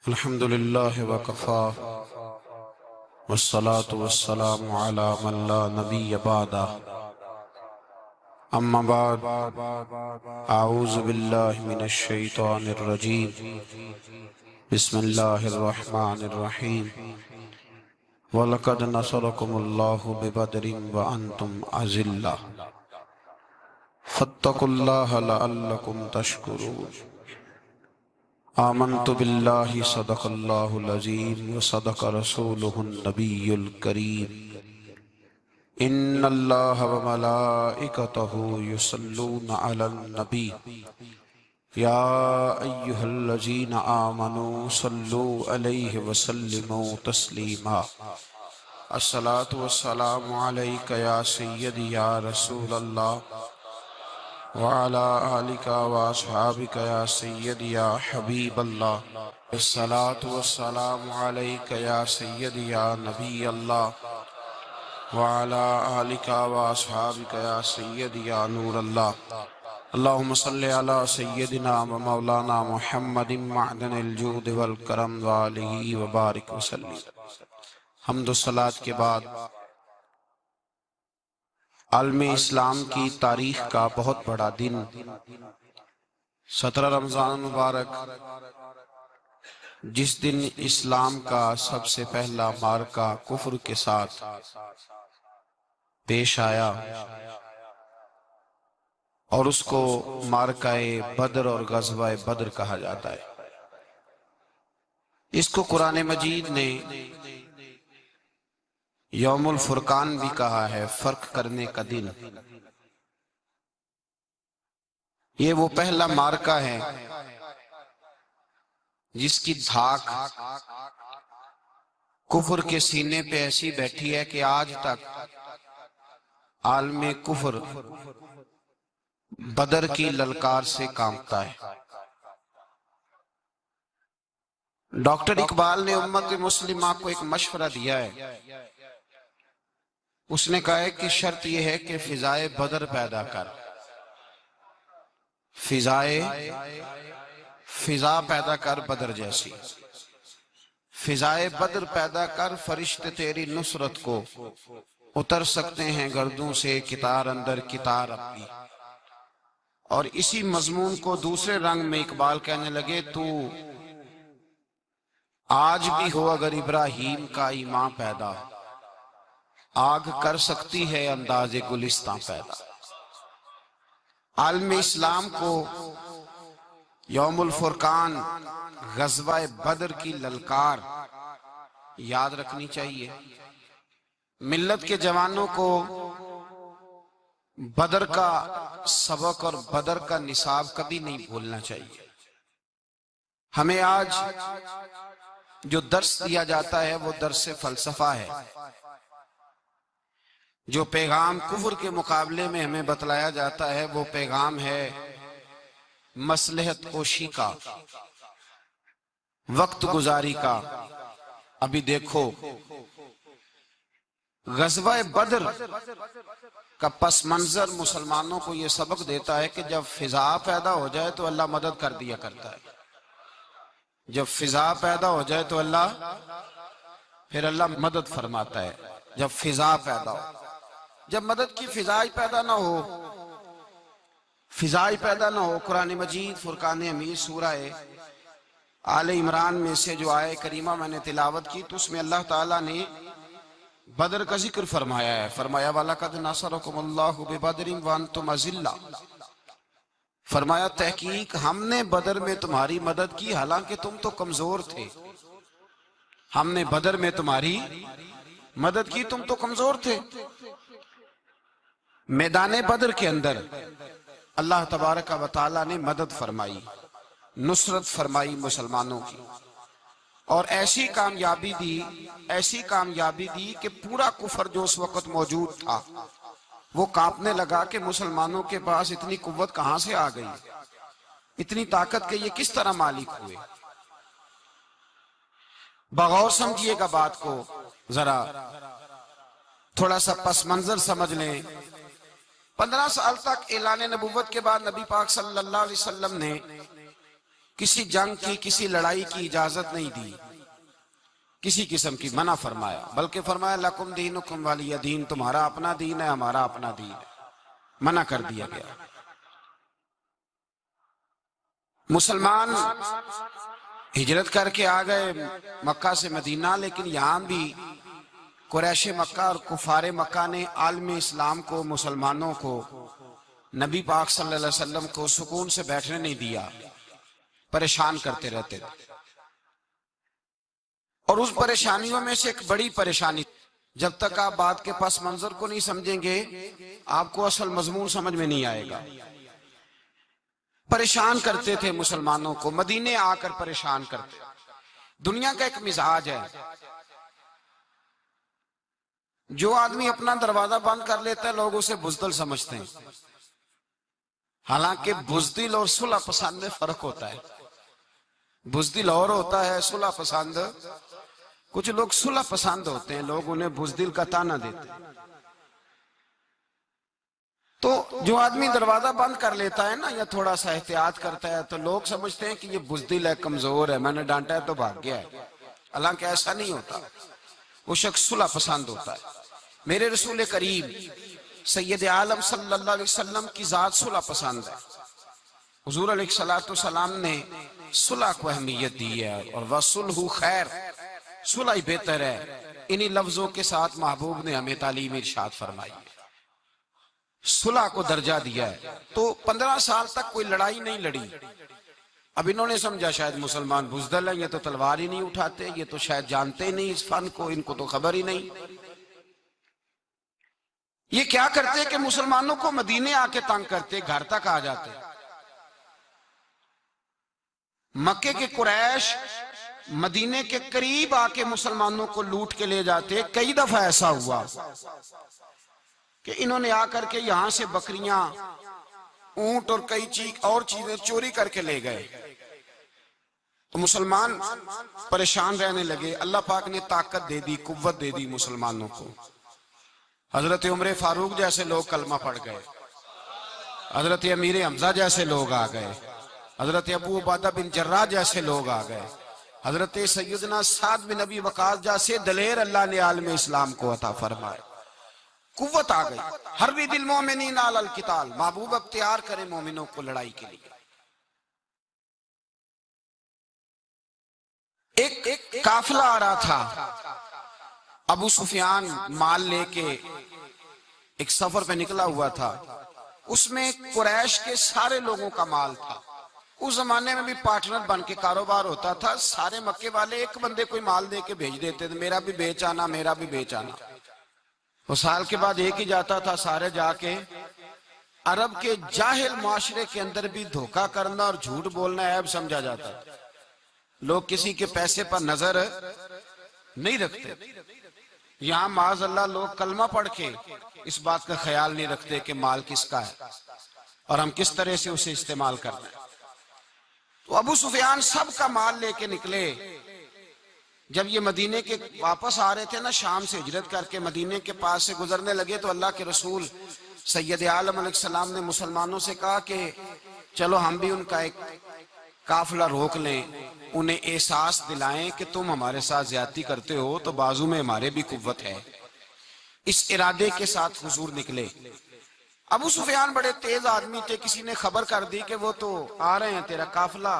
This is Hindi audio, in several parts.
अल्हम्दुलिल्लाह वकफ़ा वस्सलातु वस्सलामु अला मन ला नबिय्य बअदा अम्मा बाद अऊज़ु बिल्लाहि मिनश शैतानिर रजीम बिस्मिल्लाहिर रहमानिर रहीम वलक़द नसरकुमुल्लाहु बिबदरिन व अंतुम अज़िल्ला फत्तकुल्लाह लअल्लकुम तशकुरून आमन्तु बिल्लाहि सदक़ल्लाहुल अज़ीम व सदक़ रसूलुहुन नबियुल करीम इन्नल्लाह व मलाइकतहु युसल्लूना अलन नबी या अय्युहल्लज़ीना आमनू सल्लू अलैहि व सल्लिमू तस्लीमा अस्सलातु वस्सलामु अलैका या सय्यदी या रसूलल्लाह व अला आलिका व अस्हाबिका या सय्यदी या हबीबल्लाह अस्सलातु वस्सलामु अलैका या सय्यदी या नबी अल्लाह व अला आलिका व अस्हाबिका या सय्यदी या नूर अल्लाह अल्लाहुम्मा सल्लि अला सय्यदिना व मौलाना मुहम्मदिन मअदनिल जूद वल करम व आलिहि व बारिक वसल्लम। हम्द व सलात के बाद आलम इस्लाम की तारीख का बहुत बड़ा दिन 17 रमज़ान मुबारक, जिस दिन इस्लाम का सबसे पहला मार्का कुफ्र के साथ पेश आया और उसको मार्काए बदर और गज़वाए बदर कहा जाता है। इसको कुरान मजीद ने यौमुल फुरकान भी कहा है, फर्क करने का दिन। ये वो पहला मार्का है जिसकी धाक कुफर के सीने पे ऐसी बैठी है कि आज तक आलमे कुफर बदर की ललकार से कांपता है। डॉक्टर इकबाल ने उम्मत मुस्लिमा को एक मशवरा दिया है। उसने कहा है कि शर्त यह है कि फिजाए बदर पैदा कर, फिजा पैदा कर बदर जैसी, फिजाए बदर पैदा कर, फरिश्ते तेरी नुसरत को उतर सकते हैं गर्दों से कितार अंदर कितार अपनी। और इसी मजमून को दूसरे रंग में इकबाल कहने लगे, तू आज भी हो अगर इब्राहीम का ईमान पैदा, आग कर सकती है अंदाजे गुलिस्तां पैदा। आलम इस्लाम को यौमुल फुरकान, गज़वाए बदर की ललकार याद रखनी चाहिए। मिल्लत के जवानों को बदर का सबक और बदर का निसाब कभी नहीं भूलना चाहिए। हमें आज जो दर्स दिया जाता है वो दर्स फलसफा है। जो पैगाम कुफ्र के मुकाबले में हमें बतलाया जाता है वो पैगाम है मसलहत कोशी का, वक्त गुजारी का। अभी देखो, गज़वाए बदर का पस मंजर मुसलमानों को यह सबक देता है कि जब फिजा पैदा हो जाए तो अल्लाह मदद कर दिया करता है। जब फिजा पैदा हो जाए तो फिर अल्लाह मदद फरमाता है। जब फिजा पैदा हो, जब मदद की फिजाई पैदा ना हो, फिजाई पैदा ना हो, कुरान मजीद फुरकान हमीद सूरह आले इमरान में से जो आए करीमा मैंने तिलावत की तो उसमें अल्लाह ताला ने बदर का जिक्र फरमाया है। फरमाया वलक़द नसरकुमुल्लाहु बिबदरिन व अंतुम अज़िल्ला। फरमाया तहकीक हमने बदर में तुम्हारी मदद की हालांकि तुम तो कमजोर थे। हमने बदर में तुम्हारी मदद की, तुम तो कमजोर थे। मैदान बदर के अंदर अल्लाह तबारक व तआला ने मदद फरमाई, नुसरत फरमाई मुसलमानों की, और ऐसी कामयाबी दी कि पूरा कुफर जो उस वक्त मौजूद था वो कांपने लगा कि मुसलमानों के पास इतनी कुव्वत कहां से आ गई, इतनी ताकत के ये किस तरह मालिक हुए। बगौर समझिएगा बात को, जरा थोड़ा सा पस मंजर समझ लें। 15 साल तक ऐलान नबुव्वत के बाद नबी पाक सल्लल्लाहु अलैहि वसल्लम ने किसी जंग की, किसी लड़ाई की इजाजत नहीं दी, किसी किस्म की मना फरमाया, बल्कि फरमाया लकुम दीनुकुम वलिय दीन, तुम्हारा अपना दीन है, हमारा अपना दीन है। मना कर दिया गया। मुसलमान हिजरत करके आ गए मक्का से मदीना, लेकिन यहां भी कुरैश मक्का और कुफारे मक्का ने आलम इस्लाम को, मुसलमानों को, नबी पाक सल्लल्लाहु अलैहि वसल्लम को सुकून से बैठने नहीं दिया, परेशान करते रहते थे। और उस परेशानियों में से एक बड़ी परेशानी, जब तक आप बात के पस मंजर को नहीं समझेंगे आपको असल मजमून समझ में नहीं आएगा। परेशान करते थे मुसलमानों को, मदीने आकर परेशान करते। दुनिया का एक मिजाज है, जो आदमी अपना दरवाजा बंद कर लेता है लोग उसे बुज़दिल समझते हैं। हालांकि बुज़दिल और सुलह पसंद में फर्क होता है। बुज़दिल और होता है, सुलह पसंद। कुछ लोग सुलह पसंद होते हैं, लोग उन्हें बुज़दिल का ताना देते हैं। तो जो आदमी दरवाजा बंद कर लेता है ना, या थोड़ा सा एहतियात करता है, तो लोग समझते हैं कि ये बुज़दिल है, कमजोर है, मैंने डांटा है तो भाग गया है। हालांकि ऐसा नहीं होता, वो शख्स सुलह पसंद होता है। मेरे रसूल करीम सैयद आलम सल्लल्लाहु अलैहि वसल्लम की जात सुलह पसंद है। हुजूर अलैहिस्सलातु वस्सलाम ने सुलह को अहमियत दी है, और वसुलहु खैर, सुलह ही बेहतर है। इन्हीं लफ्जों के साथ महबूब ने हमें तालीम इरशाद फरमाई है, सुलह को दर्जा दिया है। तो 15 साल तक कोई लड़ाई नहीं लड़ी। अब इन्होंने समझा शायद मुसलमान बुज़दिल है, ये तो तलवार ही नहीं उठाते, ये तो शायद जानते ही नहीं इस फन को, इनको तो खबर ही नहीं। ये क्या करते कि मुसलमानों को मदीने आके तंग करते, घर तक आ जाते। मक्के के कुरैश मदीने के करीब आके मुसलमानों को लूट के ले जाते। कई दफा ऐसा हुआ कि इन्होंने आकर के यहां से बकरियां, ऊंट और कई और चीजें चोरी करके ले गए। तो मुसलमान परेशान रहने लगे। अल्लाह पाक ने ताकत दे दी, कुव्वत दे दी मुसलमानों को। हजरत उमर फारूक जैसे लोग कलमा पढ़ गए, हजरत अमीर हमजा जैसे लोग आ गए, हजरत अबू उबादा बिन जर्राह जैसे लोग आ गए, हजरत सैयदना साद बिन नबी वकास जैसे दलेर अल्लाह ने आलम इस्लाम को अता फरमाए। कुव्वत आ गई। हर भी दिल मोमिनीन अलल किताल, महबूब अब तैयार करे मोमिनों को लड़ाई के लिए। एक काफिला आ रहा था, अबू सुफियान माल लेके एक सफर पे निकला हुआ था। उसमें कुरैश के सारे लोगों का माल था। उस जमाने में भी पार्टनर बन के कारोबार होता था। सारे मक्के वाले एक बंदे कोई माल दे के भेज देते थे, मेरा भी बेच आना, मेरा भी बेच आना। वो साल के बाद एक ही जाता था। सारे जाके अरब के जाहिल माशरे के अंदर भी धोखा करना और झूठ बोलना ऐब समझा जाता था। लोग किसी के पैसे पर नजर नहीं रखते। यहाँ माज़अल्लाह लोग कलमा पढ़ के इस बात का ख्याल नहीं रखते कि माल किसका है और हम किस तरह से उसे इस्तेमाल करना है। तो अबू सुफियान सबका माल लेके निकले। जब ये मदीने के वापस आ रहे थे ना, शाम से हिजरत करके मदीने के पास से गुजरने लगे, तो अल्लाह के रसूल सैयद आलम अलैहिस्सलाम ने मुसलमानों से कहा कि चलो हम भी उनका एक काफिला रोक लें, उन्हें एहसास दिलाएं कि तुम हमारे साथ ज्यादती करते हो तो बाजू में हमारे भी कुव्वत है। इस इरादे के साथ हुजूर निकले। अबू सुफियान बड़े तेज आदमी थे। किसी ने खबर कर दी कि वो तो आ रहे हैं तेरा काफिला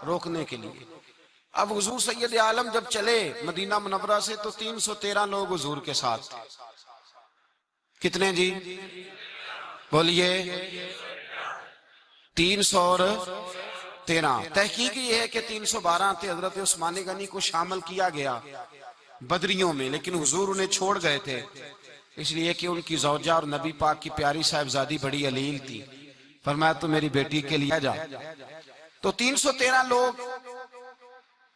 रोकने के लिए। अब हुजूर सैयद आलम जब चले मदीना मुनव्वरा से, तो 313 लोग हुजूर के साथ थे। कितने जी? बोलिए। 313। तहकीक ये है कि 312 थे। हजरत उस्मान गनी को शामिल किया गया बदरियों में, लेकिन हुजूर उन्हें छोड़ गए थे, इसलिए कि उनकी जौजा और नबी पाक की प्यारी साहिबजादी बड़ी अलील थी। फरमाया तो मेरी बेटी के लिए जा। तो 313 लोग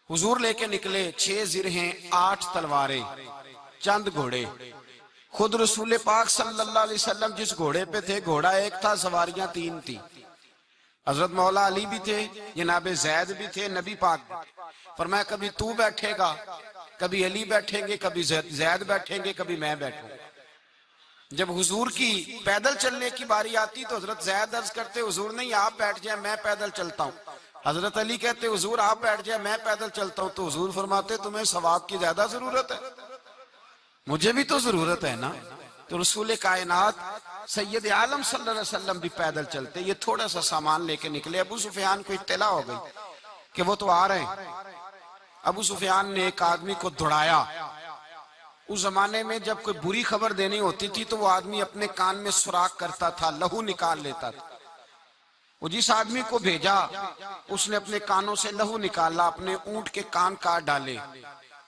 हुजूर लेके निकले। 6 जिरहें, 8 तलवारें, चंद घोड़े। खुद रसूल पाक सल्लल्लाहु अलैहि वसल्लम जिस घोड़े पे थे, घोड़ा एक था, सवारियां 3 थी। हजरत मौला अली भी थे, जनाबे जैद भी थे, नबी पाक। फरमाया कभी तू बैठेगा, कभी अली बैठेंगे, कभी जैद बैठेंगे, कभी मैं बैठूंगा। जब हुजूर की पैदल चलने की बारी आती तो हजरत जैद अर्ज करते, हुजूर नहीं आप बैठ जाए, मैं पैदल चलता हूँ। हजरत अली कहते हुजूर आप बैठ जाए मैं पैदल चलता हूं, तो हुजूर फरमाते तुम्हें सवाब की ज्यादा जरूरत है, मुझे भी तो जरूरत है ना। तो रसूल कायनात सैयद आलम सल्लल्लाहु अलैहि वसल्लम भी पैदल चलते, ये थोड़ा सा सामान लेके निकले। अबू सुफियान को इत्तला हो गई कि वो तो आ रहे हैं। अबू सुफियान ने एक आदमी को दौड़ाया। उस जमाने में जब कोई बुरी खबर देनी होती थी तो वो आदमी अपने कान में सुराख करता था, लहू निकाल लेता था। वो जिस आदमी को भेजा उसने अपने कानों से लहू निकाला, अपने ऊंट के कान काट डाले,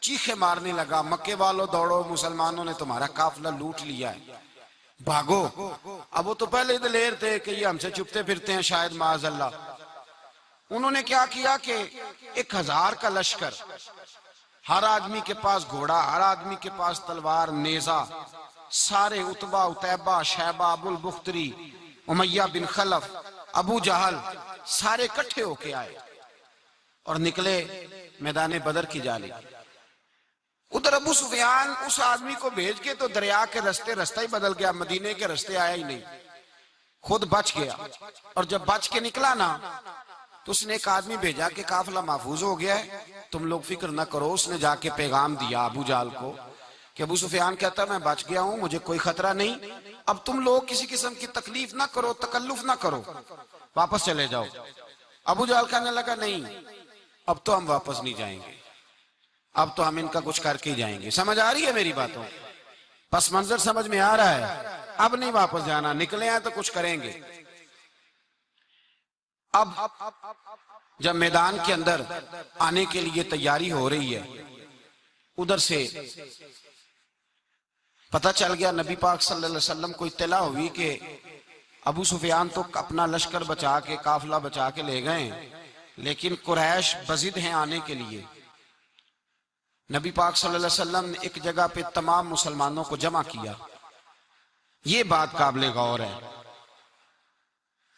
चीखे मारने लगा, मक्के वालों दौड़ो, मुसलमानों ने तुम्हारा काफिला लूट लिया है, भागो। अब वो तो पहले दिलेर थे कि ये हमसे छुपते फिरते हैं शायद माज़अल्लाह। उन्होंने क्या किया कि 1000 का लश्कर, हर आदमी के पास घोड़ा, हर आदमी के पास तलवार, नेजा, सारे उतबा, उतैबा, शैबा, अबुल बुख्तरी, उमैया बिन खलफ, अबू जहल, सारे इकट्ठे होके आए और निकले मैदान बदर की जानिब। उधर अबू सुफियान उस आदमी को भेज के तो दरिया के रास्ता ही बदल गया, मदीने के रास्ते आया ही नहीं, खुद बच गया। और जब बच के निकला ना तो उसने एक आदमी भेजा कि काफिला महफूज हो गया है, तुम लोग फिक्र ना करो। उसने जाके पैगाम दिया अबू जाल को कि अबू सुफियान कहता मैं बच गया हूं, मुझे कोई खतरा नहीं, अब तुम लोग किसी किस्म की तकलीफ ना करो, तकल्लुफ ना करो, वापस चले जाओ। अबू जाल कहने लगा नहीं, अब तो हम वापस नहीं जाएंगे, अब तो हम इनका कुछ करके ही जाएंगे। समझ आ रही है मेरी बातों? पस मंजर समझ में आ रहा है? अब नहीं वापस जाना, निकले हैं तो कुछ करेंगे। अब जब मैदान के अंदर आने के लिए तैयारी हो रही है, उधर से पता चल गया, नबी पाक सल्लल्लाहु अलैहि वसल्लम को इत्तला हुई कि अबू सुफियान तो अपना लश्कर बचा के, काफिला बचा के ले गए, लेकिन कुरैश बजिद हैं आने के लिए। नबी पाक सल्लल्लाहु अलैहि वसल्लम ने एक जगह पे तमाम मुसलमानों को जमा किया। ये बात काबिल गौर है।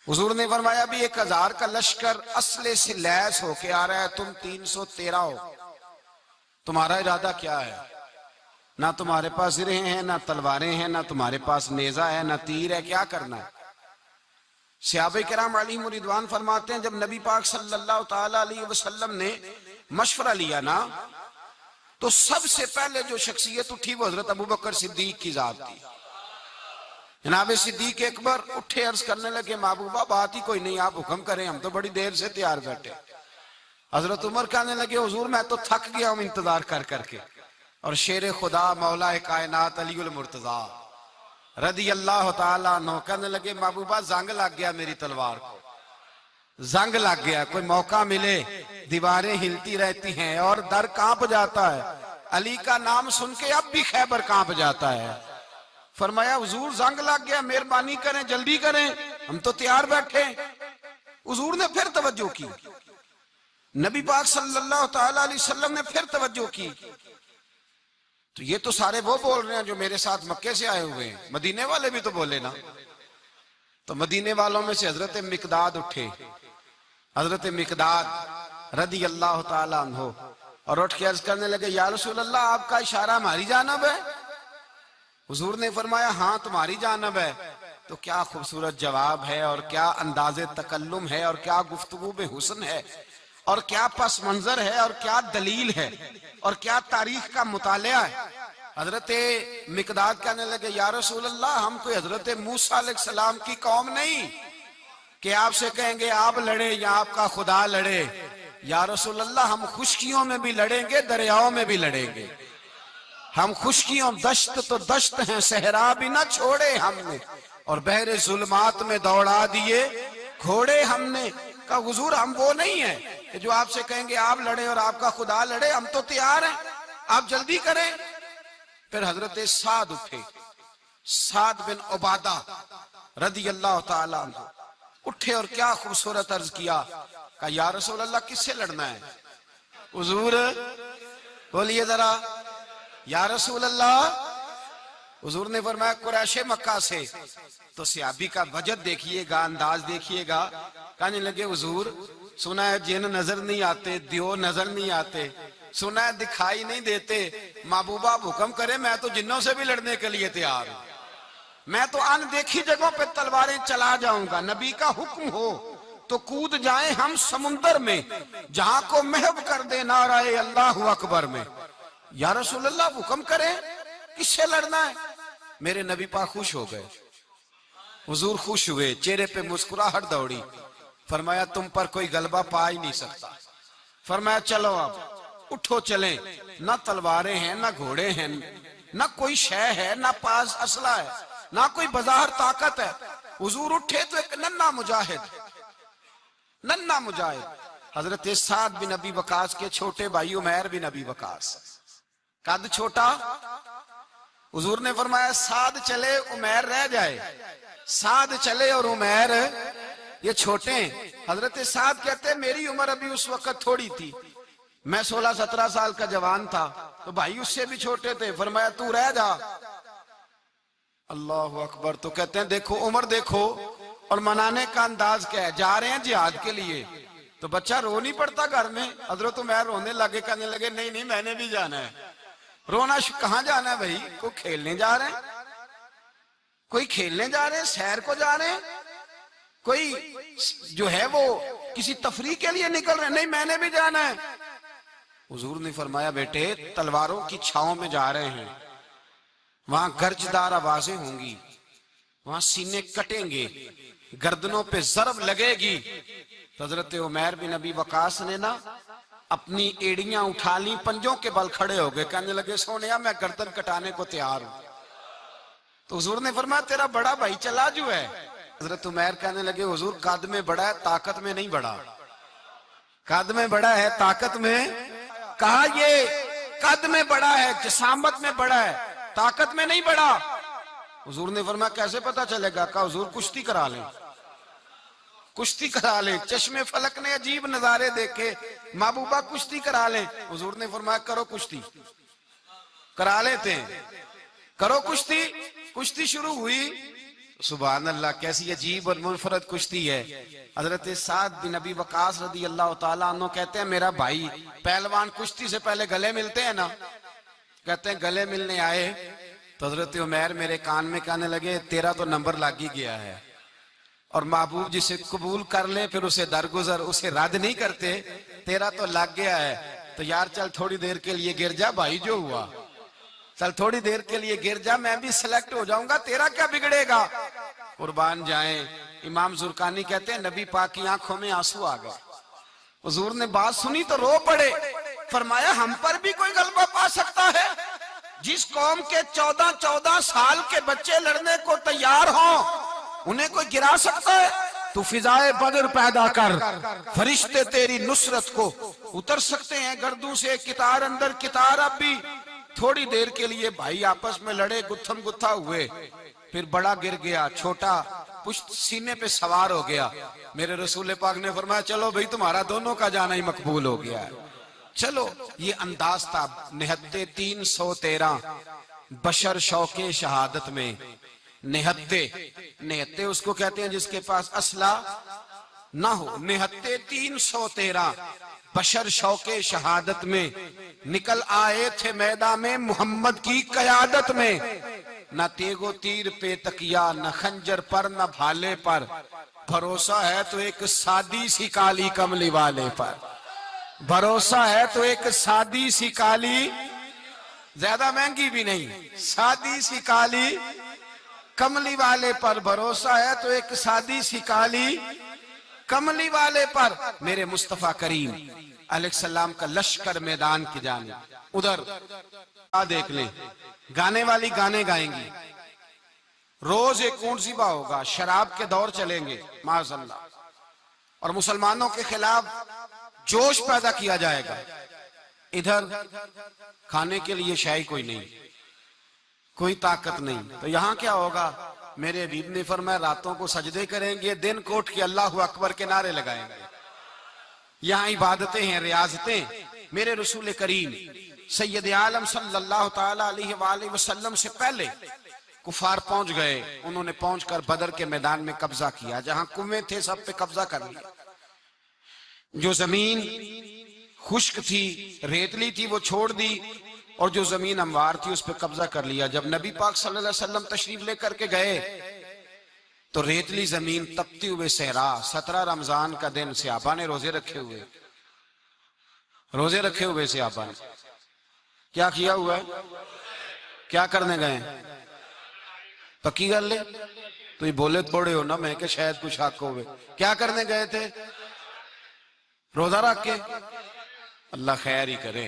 हुजूर ने फरमाया भी 1000 का लश्कर असले से लैस होके आ रहा है, तुम 313 हो, तुम्हारा इरादा क्या है? ना तुम्हारे पास सिरे हैं, ना तलवारें हैं, ना तुम्हारे पास नेजा है, ना तीर है, क्या करना है? सहाबा किराम अलैहिम रिदवान फरमाते हैं जब नबी पाक सल्लल्लाहु ताला अलैहि वसल्लम ने मशवरा लिया ना, तो सबसे पहले जो शख्सियत उठी वो हजरत अबू बकर सिद्दीक की जात थी। जनाब सिद्दीक अकबर उठे, अर्ज करने लगे महबूबा बात ही कोई नहीं, आप हुक्म करें, हम तो बड़ी देर से तैयार बैठे। हजरत उमर कहने लगे हुजूर मैं तो थक गया हूं इंतजार कर करके। और शेर खुदा मौला कायनात अली उल मुर्तजा रदी अल्लाह ताला अन्हु कहने लगे महबूबा जंग लग गया मेरी तलवार को, जंग लग गया, कोई मौका मिले, दीवारें हिलती रहती हैं और दर कांप जाता है। अली का नाम सुन के अब भी खैबर कांप जाता है। फरमाया हुजूर जंग लग गया, मेहरबानी करें, जल्दी करें, हम तो तैयार बैठे। हुजूर ने फिर तवज्जो की, नबी पाक सल्लल्लाहु ताला अलैहि वसल्लम ने फिर तवज्जो की। तो ये तो सारे वो बोल रहे हैं जो मेरे साथ मक्के से आए हुए हैं, मदीने वाले भी तो बोले ना। तो मदीने वालों में से हजरत मिकदाद उठे, हजरत मिकदाद रदी अल्लाह ताला अन्हु, और उठ के अर्ज करने लगे या रसूल अल्लाह आपका इशारा हमारी जानिब है? हुजूर ने फरमाया हाँ तुम्हारी जानिब है। तो क्या खूबसूरत जवाब है, और क्या अंदाजे तकल्लुम है, और क्या गुफ्तगू में हुस्न है, और क्या पस मंजर है, और क्या दलील है, और क्या तारीख का मुतालिया है। हजरत मिकदाद कहने लगे या रसूल अल्लाह हम कोई हजरत मूसा अलैहिस्सलाम की कौम नहीं कि आपसे कहेंगे आप लड़े या आपका खुदा लड़े। या रसूल अल्लाह हम खुशकियों में भी लड़ेंगे, दरियाओं में भी लड़ेंगे। हम खुशकियों दश्त तो दश्त हैं, सहरा भी ना छोड़े हमने, और बहरे जुल्मात में दौड़ा दिए घोड़े हमने। का हुजूर हम वो नहीं है कि जो आपसे कहेंगे आप लड़े और आपका खुदा लड़े, हम तो तैयार हैं, आप जल्दी करें। फिर हजरत साद उठे, साद बिन उबादा रदी अल्लाह ताला अन्हु उठे और क्या खूबसूरत अर्ज किया, कहा या रसूल अल्लाह किससे लड़ना है? हुजूर बोलिए जरा या रसूल अल्लाह। हुजूर ने फरमाया कुरैशे मक्का से। तो सहाबी का वजद देखिएगा, अंदाज देखिएगा। कहने लगे हुजूर सुना है जिन नजर नहीं आते, दियो नजर नहीं आते, सुना है दिखाई नहीं देते, महबूबा हुक्म करे मैं तो जिन्नों से भी लड़ने के लिए तैयार हूं। मैं तो अनदेखी जगहों पे तलवारें चला जाऊंगा, नबी का हुक्म हो तो कूद जाएं हम समुंदर में जहां को महव कर दे नाराए अल्लाह अकबर में। या रसूलल्लाह हुक्म करें किससे लड़ना है। मेरे नबी पाक खुश हो गए, हुजूर खुश हुए, चेहरे पे मुस्कुराहट दौड़ी। फरमाया तुम पर कोई गलबा पा ही नहीं सकता। फरमाया चलो अब उठो चलें, ना तलवारें हैं ना घोड़े हैं ना कोई शय है ना पास असला है ना कोई बाजार ताकत है। हुजूर उठे तो एक नन्ना मुजाहिद हजरत साद बिन नबी वकास के छोटे भाई उमैर बिन नबी वकास, कद छोटा। हुजूर ने फरमाया साद चले उमैर रह जाए, साद चले और उमैर ये छोटे। हजरत साद कहते हैं मेरी उम्र अभी उस वक्त थोड़ी थी, मैं 16-17 साल का जवान था, तो भाई उससे भी छोटे थे। फरमाया तू रह जा। अल्लाह अकबर। तो कहते हैं देखो उम्र देखो और मनाने का अंदाज क्या है। जा रहे हैं जिहाद के लिए तो बच्चा रो नहीं पड़ता घर में। हजरत उमैर रोने लगे, कहने लगे नहीं नहीं मैंने भी जाना है। रोना कहाँ जाना है भाई, कोई खेलने जा रहे हैं, कोई खेलने जा रहे हैं, सैर को जा रहे हैं, कोई जो है वो किसी तफरीह के लिए निकल रहे हैं। नहीं मैंने भी जाना है। हुजूर ने फरमाया बेटे तलवारों की छाओं में जा रहे हैं, वहां गर्जदार आवाजें होंगी, वहां सीने कटेंगे, गर्दनों पे जरब लगेगी। हजरत उमैर बिन नबी वकास ने ना अपनी एड़ियां उठा ली, पंजों के बल खड़े हो गए, कहने लगे सोनिया मैं गर्दन कटाने को तैयार हूं। तो हुजूर ने फरमाया तेरा बड़ा भाई चला जो है। हजरत उमैर कहने लगे हुजूर कद में बड़ा है ताकत में नहीं बड़ा, कद में बड़ा है ताकत में। कहा ये कद में बड़ा है, जिसामत में बड़ा है, ताकत में नहीं बड़ा। हुजूर ने फरमाया कैसे पता चलेगा। कहा हुजूर कुश्ती करा लें, कुश्ती करा लें। चश्मे फलक ने अजीब नजारे देखे, महबूबा कुश्ती करा लें। हुजूर ने फरमाया करो कुश्ती, करा लेते हैं, करो कुश्ती। कुश्ती शुरू हुई। सुभान अल्लाह कैसी अजीब और मुनफरद कुश्ती है। हजरत साद बिन नबी वकास रदी अल्लाह तआला अन्हु कहते हैं मेरा भाई पहलवान कुश्ती से पहले गले मिलते हैं ना, कहते हैं गले मिलने आए तो हजरत उमैर मेरे कान में कहने लगे तेरा तो नंबर लग ही गया है, और महबूब जिसे कबूल कर ले फिर उसे दरगुजर उसे रद्द नहीं करते, तेरा तो लग गया है। तो यार चल थोड़ी देर के लिए गिर जा भाई, जो हुआ चल थोड़ी देर के लिए गिर जा, मैं भी सिलेक्ट हो जाऊंगा, तेरा क्या बिगड़ेगा। कुर्बान जाए। इमाम जुरकानी कहते हैं नबी पाक की आंखों में आंसू आ गए। हुजूर ने बात सुनी तो रो पड़े। फरमाया हम पर भी कोई गलबा पा सकता है। जिस कौम के 14-14 साल के बच्चे लड़ने को तैयार हों उन्हें कोई गिरा सकता है। तू फिजाए बदर पैदा कर, फरिश्ते तेरी नुसरत को उतर सकते हैं गर्दू से कितार अंदर कितार। अब भी थोड़ी देर के लिए भाई आपस में लड़े, गुत्थम गुत्था हुए, फिर बड़ा गिर गया, छोटा पुश्त सीने पे सवार हो गया। मेरे रसूल पाक ने फरमाया चलो भाई तुम्हारा दोनों का जाना ही मकबूल हो गया है, चलो। ये अंदाज था। निहत्ते 313 बशर शौके शहादत में। निहत्ते उसको कहते हैं जिसके पास असला ना हो। निहत्ते 313 बशर शौके शहादत में निकल आए थे मैदान में मोहम्मद की कयादत में। न तेगो तीर पे तकिया, न खंजर पर न भाले पर, भरोसा है तो एक सादी सी काली कमली वाले पर। भरोसा है तो एक सादी सी काली, ज्यादा महंगी भी नहीं, सादी सी काली कमली वाले पर। भरोसा है तो एक सादी सी काली कमली वाले पर। मेरे मुस्तफा करीम अलैहिस्सलाम का लश्कर मैदान की जानिब उधर देख लें। गाने वाली गाने गाएंगी, रोज एक ऊंट ज़िबा होगा, शराब के दौर चलेंगे माज़अल्लाह, और मुसलमानों के खिलाफ जोश पैदा किया जाएगा। इधर खाने के लिए शाही कोई नहीं, कोई ताकत नहीं। तो यहाँ क्या होगा। मेरे हबीब ने फरमाया रातों को सजदे करेंगे, दिन को उठ के अल्लाह अकबर के नारे लगाएंगे। यहाँ इबादतें हैं, रियाजतें। मेरे रसूल करीम सैयद आलम सल्लल्लाहु ताला अलैहि वसल्लम से पहले कुफार पहुंच गए। उन्होंने पहुंचकर बदर के मैदान में कब्जा किया, जहां कुएं थे सब पे कब्जा कर लिया। जो जमीन खुश्क थी, रेतली थी, वो छोड़ दी, और जो जमीन हमवार थी उस पर कब्जा कर लिया। जब नबी पाक सल्लल्लाहु अलैहि वसल्लम तशरीफ लेकर के गए तो रेतली जमीन, तपती हुए सहरा, 17 रमजान का दिन सहाबा ने रोजे रखे हुए सहाबा ने क्या किया हुआ है? क्या करने गए? पक्की गल है? तो ये बोले थोड़े हो ना, मैं कि शायद कुछ हक हो। क्या करने गए थे? रोजा रख के। अल्लाह खैर ही करे।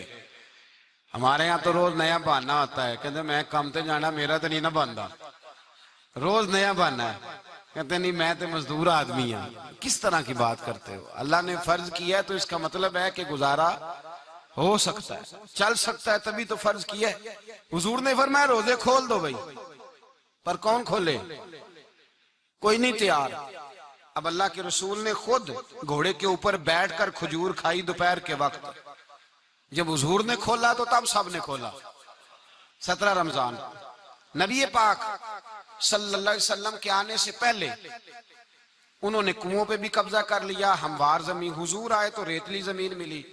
हमारे यहाँ तो रोज नया बहाना होता है, कहते मैं काम ते जाना, मेरा तो नहीं ना बनता। रोज नया बहाना है, कहते नहीं मैं तो मजदूर आदमी हूं। किस तरह की बात करते हो? अल्लाह ने फर्ज किया है तो इसका मतलब है कि गुजारा हो सकता है, चल सकता है, तभी तो फर्ज किया है। हुजूर ने फरमाया रोजे खोल दो भाई, पर कौन खोले? कोई नहीं तैयार। अब अल्लाह के रसूल ने खुद घोड़े के ऊपर बैठकर खजूर खाई दोपहर के वक्त। जब हुजूर ने खोला तो तब सब ने खोला। 17 रमजान नबी पाक सल्लल्लाहु अलैहि वसल्लम के आने से पहले उन्होंने कुओं पे भी कब्जा कर लिया, हमवार जमीन। हुजूर आए तो रेतली जमीन मिली,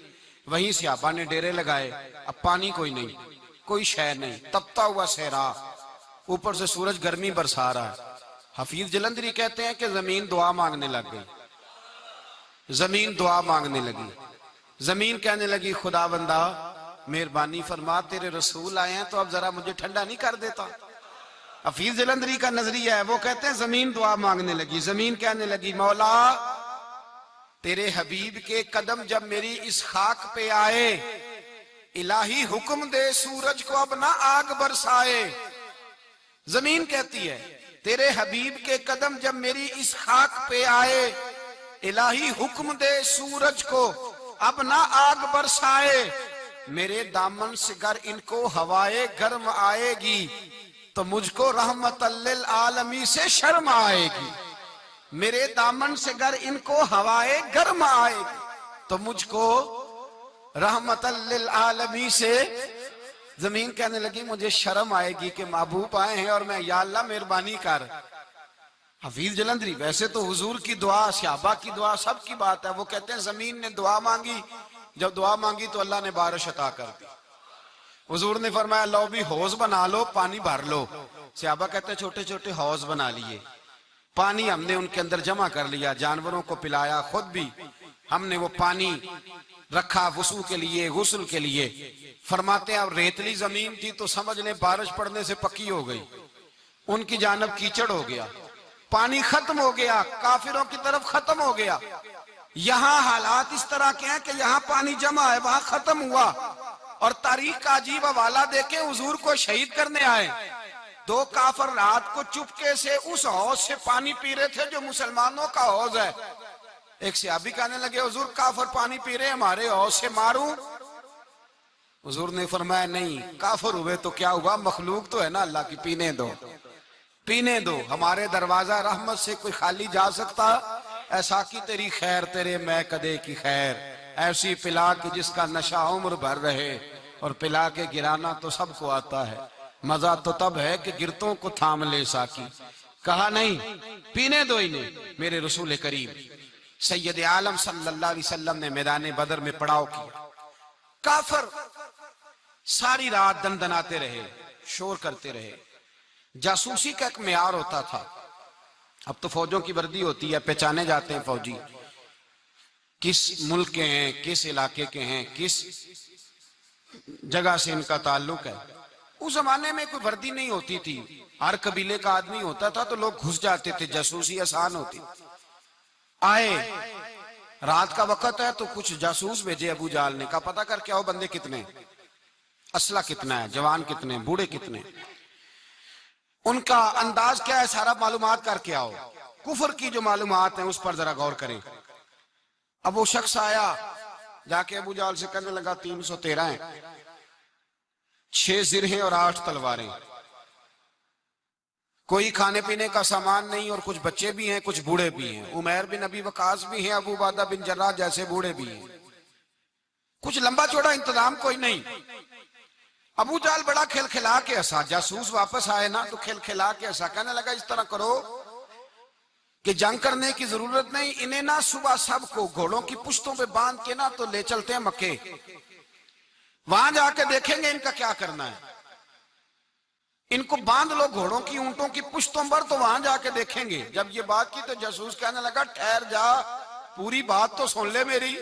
वहीं सहाबा ने डेरे लगाए। अब पानी कोई नहीं, कोई शय नहीं, तपता हुआ सहरा, ऊपर से सूरज गर्मी बरसा रहा है। हफीज जलंधरी कहते हैं कि जमीन दुआ मांगने लग गई। जमीन दुआ मांगने लगी। जमीन कहने लगी खुदा बंदा मेहरबानी फरमा, तेरे रसूल आए हैं तो अब जरा मुझे ठंडा नहीं कर देता। हफीज जलंधरी का नजरिया है, वो कहते हैं जमीन दुआ मांगने लगी। जमीन कहने लगी मौला तेरे हबीब के कदम जब मेरी इस खाक पे आए, इलाही हुक्म दे सूरज को अब ना आग बरसाए। जमीन कहती है तेरे हबीब के कदम जब मेरी इस खाक पे आए, इलाही हुक्म दे सूरज को अब ना आग बरसाए। मेरे दामन से गर इनको हवाए गर्म आएगी तो मुझको रहमतल्लिल आलमी से शर्म आएगी। मेरे दामन से गर इनको हवाए गर्म आएगी तो मुझको रहमतल्लिल आलमी से। जमीन कहने लगी मुझे शर्म आएगी कि महबूब आए हैं और मैं, या अल्लाह मेहरबानी कर। हफीज जलंधरी वैसे तो हुजूर की दुआ, सहाबा की दुआ, सब की बात है। वो कहते हैं जमीन ने दुआ मांगी, जब दुआ मांगी तो अल्लाह ने बारिश अता कर दी। हुजूर ने फरमाया लो भी हौज बना लो, पानी भर लो। सहाबा कहते हैं छोटे छोटे हौज बना लिए, पानी हमने उनके अंदर जमा कर लिया, जानवरों को पिलाया, खुद भी हमने वो पानी रखा वुसू के लिए, गुस्ल के लिए। फरमाते हैं अब रेतली जमीन थी तो समझ लें बारिश पड़ने से पक्की हो गई, उनकी जानब कीचड़ हो गया, पानी खत्म हो गया, काफिरों की तरफ खत्म हो गया। यहाँ हालात इस तरह के हैं कि यहाँ पानी जमा है, वहां खत्म हुआ। और तारीख का अजीब हवाला देके हुजूर को शहीद करने आए। 2 काफिर रात को चुपके से उस हौज से पानी पी रहे थे जो मुसलमानों का हौज है। एक सहाबी कहने लगे हुजूर काफिर पानी पी रहे, हमारे हौज से मारूं? हुजूर ने फरमाया नहीं, काफिर हुए तो क्या हुआ, मखलूक तो है ना अल्लाह की, पीने दो, पीने दो। हमारे दरवाजा रहमत से कोई खाली जा सकता? ऐसा की तेरी खैर तेरे मैं कदे की खैर, ऐसी पिला कि जिसका नशा उम्र भर रहे, और पिला के गिराना तो सबको आता है, मजा तो तब है कि गिरतों को थाम ले साकी। कहा नहीं, पीने दो इन्हें। मेरे रसूल करीम सैयद आलम सल्लल्लाहु अलैहि वसल्लम ने मैदान बदर में पड़ाव किया। काफिर सारी रात दनदनाते रहे, शोर करते रहे। जासूसी का एक मेयार होता था, अब तो फौजों की वर्दी होती है, पहचाने जाते हैं फौजी किस मुल्क के हैं, किस इलाके के हैं, किस जगह से इनका ताल्लुक है। उस जमाने में कोई वर्दी नहीं होती थी, हर कबीले का आदमी होता था तो लोग घुस जाते थे, जासूसी आसान होती। आए रात का वक्त है तो कुछ जासूस भेजे अबू जाल ने, कहा पता कर क्या हो बंदे कितने, असला कितना है, जवान कितने, बूढ़े कितने, उनका अंदाज क्या है, सारा मालूमात करके आओ। कुफर की जो मालूमात है उस पर जरा गौर करें। अब वो शख्स आया, जाके अबू जाल से कहने लगा 313 हैं, 6 जिरहें और 8 तलवारें, कोई खाने पीने का सामान नहीं, और कुछ बच्चे भी हैं, कुछ बूढ़े भी हैं, उमैर बिन अबी वकास भी हैं, अबू बादा बिन जर्राह जैसे बूढ़े भी हैं, कुछ लंबा चौड़ा इंतजाम कोई नहीं। अबू जाल बड़ा खिलखिला के हंसा, जासूस वापस आए ना तो खिलखिला के हंसा, कहने लगा इस तरह करो कि जंग करने की जरूरत नहीं, इन्हें ना सुबह सबको घोड़ों की पुश्तों पे बांध के ना तो ले चलते हैं मक्के, वहां जाके देखेंगे इनका क्या करना है। इनको बांध लो घोड़ों की ऊंटों की पुश्तों पर, तो वहां जाके देखेंगे। जब ये बात की तो जासूस कहने लगा ठहर जा, पूरी बात तो सुन ले मेरी,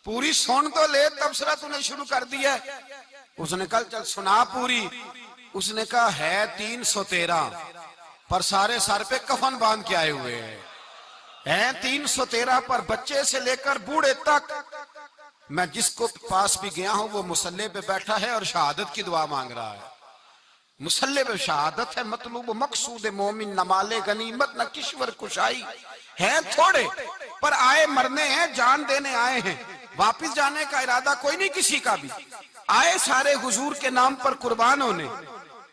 पूरी सुन तो ले, तबसरा तूने शुरू कर दिया। उसने कहा चल सुना पूरी। उसने कहा है 313, पर सारे सर पे कफन बांध के आए हुए हैं 313 पर, बच्चे से लेकर बूढ़े तक। मैं जिसको पास भी गया हूं वो मुसल्ले पे बैठा है और शहादत की दुआ मांग रहा है। मुसल्ले पे शहादत है, मतलूब मकसूद मोमिन, न माले गनीमत न किश्वर कुशाई है थोड़े, पर आए मरने हैं, जान देने आए हैं, वापिस जाने का इरादा कोई नहीं किसी का भी। आए सारे हुजूर के नाम पर कुर्बान होने।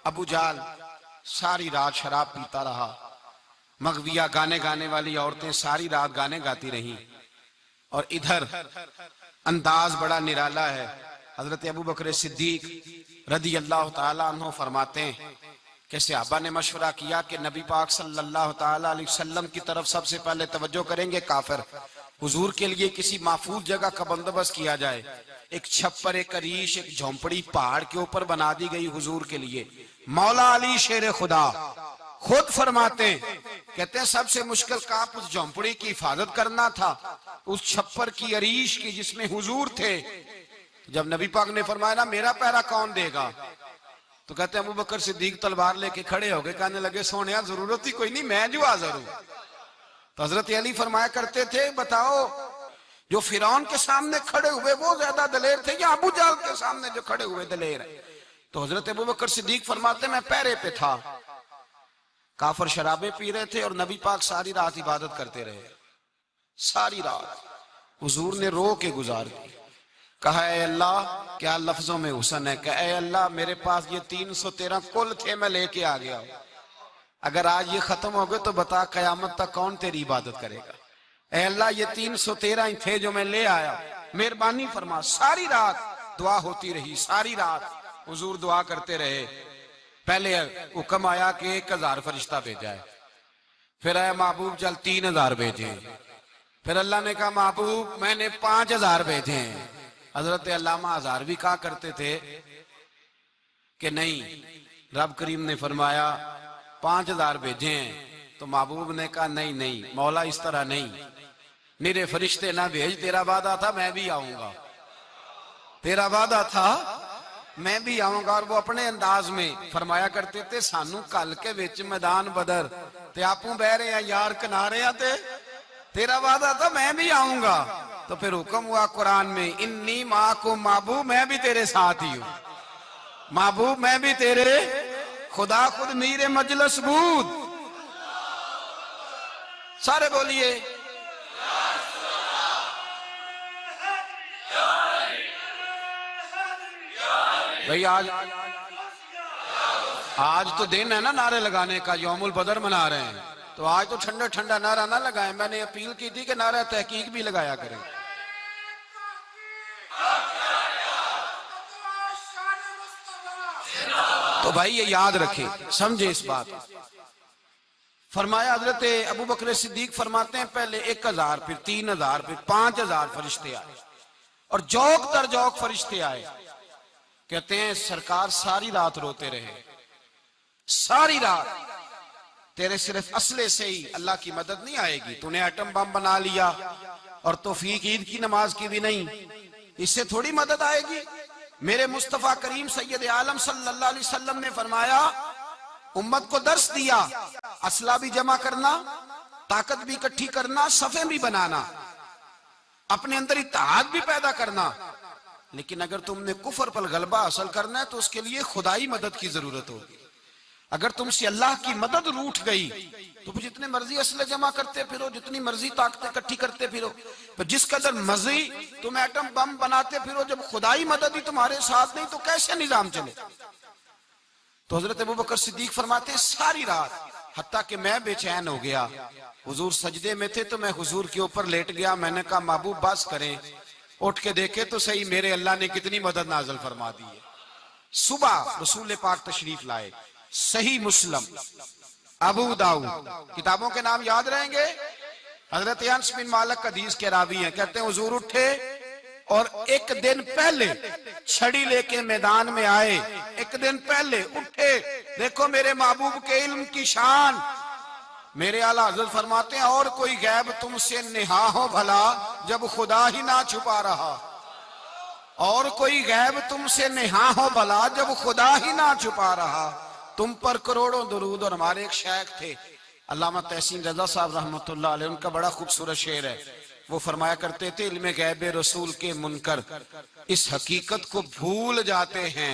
अबू जाल सारी रात शराब पीता रहा। मगविया गाने गाने वाली औरतें सारी रात गाने गाती रहीं। और इधर अंदाज बड़ा निराला है। हजरत अबू बकर सिद्दीक रदी अल्लाह ताला अन्हु फरमाते हैं कि सहाबा ने मशवरा किया कि नबी पाक सल्लल्लाहु ताला अलैहि वसल्लम की तरफ सबसे पहले तवज्जो करेंगे काफिर। हुजूर के लिए किसी महफूज जगह का बंदोबस्त किया जाए। एक छप्पर, एक अरीश, एक झोंपड़ी पहाड़ के ऊपर बना दी गई हुजूर के लिए। मौला अली शेर खुदा खुद फरमाते हैं, कहते हैं सबसे मुश्किल काम उस झोंपड़ी की हिफाजत करना था, उस छप्पर की, अरीश की, जिसमें हुजूर थे। जब नबी पाक ने फरमाया ना मेरा पहरा कौन देगा, तो कहते हैं अबू बकर सिद्दीक तलवार लेके खड़े हो गए, कहने लगे सोनिया जरूरत ही कोई नहीं, मैं जो हाजिर हूं। तो हजरत अली फरमाया करते थे बताओ जो फिरौन के सामने खड़े हुए वो ज्यादा दलेर थे या अबू जाल के सामने जो खड़े हुए दलेर है? तो हजरत अबू बकर सिद्दीक फरमाते मैं पहरे पे था, काफर शराबे पी रहे थे और नबी पाक सारी रात इबादत करते रहे। सारी रात हुजूर ने रो के गुजार दी। कहा ऐ अल्लाह, क्या लफ्जों में हुसन है, कहा ऐ अल्लाह मेरे पास ये 313 कुल थे, मैं लेके आ गया हूं, अगर आज ये खत्म हो गए तो बता कयामत तक कौन तेरी इबादत करेगा। ऐ अल्लाह ये 313 ही थे जो मैं ले आया, मेहरबानी फरमा। सारी रात दुआ होती रही, सारी रात हुजूर दुआ करते रहे। पहले हुक्म आया कि 1000 फरिश्ता भेजा है, फिर आया महबूब चल 3000 भेजे, फिर अल्लाह ने कहा महबूब मैंने 5000 भेजे हैं। हजरत अल्लामा हजार भी कहा करते थे कि नहीं, रब करीम ने फरमाया 5000 भेजे हैं, तो महबूब ने कहा नहीं नहीं मौला इस तरह नहीं, मेरे फरिश्ते ना भेज, तेरा वादा था मैं भी आऊंगा, तेरा वादा था मैं भी आऊंगा। और वो अपने अंदाज में फरमाया करते थे सानू कल के विच मैदान बदर ते आपू बह रहे हैं यार किनारे ते तेरा वादा था मैं भी आऊंगा। तो फिर हुक्म हुआ कुरान में इन्नी माँ को महबूब मैं भी तेरे साथ ही हूं, महबूब मैं भी तेरे, खुदा खुद मीरे मजलस बूद। सारे बोलिए भाई। आज तो दिन है ना नारे लगाने का, यौमुल बदर मना रहे हैं, तो आज तो ठंडा ठंडा नारा ना लगाएं। मैंने अपील की थी कि नारा तहकीक भी लगाया करें। तो भाई ये याद रखे, समझे इस बात। फरमाया हजरत अबू बकर सिद्दीक फरमाते हैं पहले 1000, फिर 3000, फिर 5000 फरिश्ते आए और जौक दर जौक फरिश्ते आए। कहते हैं सरकार सारी रात रोते रहे, सारी रात, तेरे सिर्फ असले से ही अल्लाह की मदद नहीं आएगी, तूने एटम बम बना लिया और तौफीक ईद की नमाज की भी नहीं, इससे थोड़ी मदद आएगी। मेरे मुस्तफा करीम सैयद आलम सल्लल्लाहु अलैहि वसल्लम ने फरमाया, उम्मत को दर्स दिया, असला भी जमा करना, ताकत भी इकट्ठी करना, सफे भी बनाना, अपने अंदर इत्तेहाद भी पैदा करना, लेकिन अगर तुमने कुफर पर गलबा हासिल करना है तो उसके लिए खुदाई मदद की जरूरत होगी। अगर तुमसे अल्लाह की मदद रूठ गई तो फिर जितने मर्जी असले जमा करते फिरो, जितनी मर्जी ताकतें इकट्ठी करते फिरो, पर जिस कदर मर्जी तुम एटम बम बनाते फिरो, जब खुदाई मदद ही तुम्हारे साथ नहीं तो कैसे निजाम चले। तो हजरत अबू बकर सिद्दीक फरमाते सारी रात, हत्ता कि मैं बेचैन हो गया, हुजूर सजदे में थे तो मैं हुजूर के ऊपर लेट गया, मैंने कहा महबूब बस करें, उठ के देखे तो सही मेरे अल्लाह ने कितनी मदद नाज़िल फरमा दी है। सुबह रसूल पाक तशरीफ लाए, सही मुस्लिम, अबू दाऊद, किताबों के नाम याद रहेंगे। हजरत अनस बिन मालिक हदीस के रावी हैं, कहते हैं हुजूर उठे और एक दिन पहले छड़ी लेके मैदान में आए, एक एक दिन पहले उठे। देखो मेरे महबूब के इल्म की शान। मेरे आला हज़रत फरमाते हैं और कोई गैब तुमसे निहा हो भला जब खुदा ही ना छुपा रहा। और कोई गैब तुमसे निहा हो भला जब खुदा ही ना छुपा रहा। तुम पर करोड़ों दुरूद। और हमारे एक शेख थे अल्लामा तहसीन रजा साहब रहमतुल्लाह अलैह, उनका बड़ा खूबसूरत शेर है। वो फरमाया करते थे इल्म गैब रसूल के मुनकर इस हकीकत को भूल जाते हैं।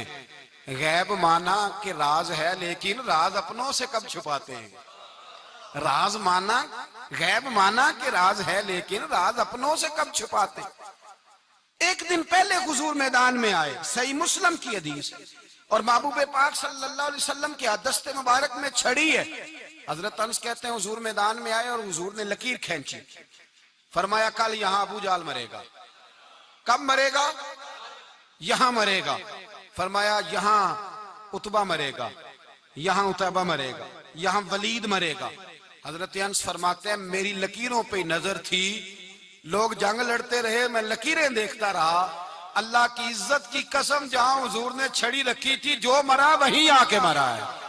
गैब माना कि राज है लेकिन राज अपनों से कब छुपाते हैं। राज माना, गैब माना कि राज है लेकिन राज अपनों से कब छुपाते हैं। एक दिन पहले हुजूर मैदान में आए, सही मुस्लिम की हदीस, और महबूब पाक सल्लल्लाहु अलैहि वसल्लम के दस्ते मुबारक में छड़ी है। हजरत अनस कहते हैं हुजूर मैदान में आए और हुजूर ने लकीर खींची। फरमाया कल यहां अबू जाल मरेगा। कब मरेगा? यहां मरेगा। फरमाया यहां उतबा मरेगा, यहां उतबा मरेगा, यहां वलीद मरेगा। हजरत अनस फरमाते हैं मेरी लकीरों पे नजर थी, लोग जंग लड़ते रहे, मैं लकीरें देखता रहा। अल्लाह की इज्जत की कसम, जहां हुजूर ने छड़ी रखी थी, जो मरा वहीं आके मरा है।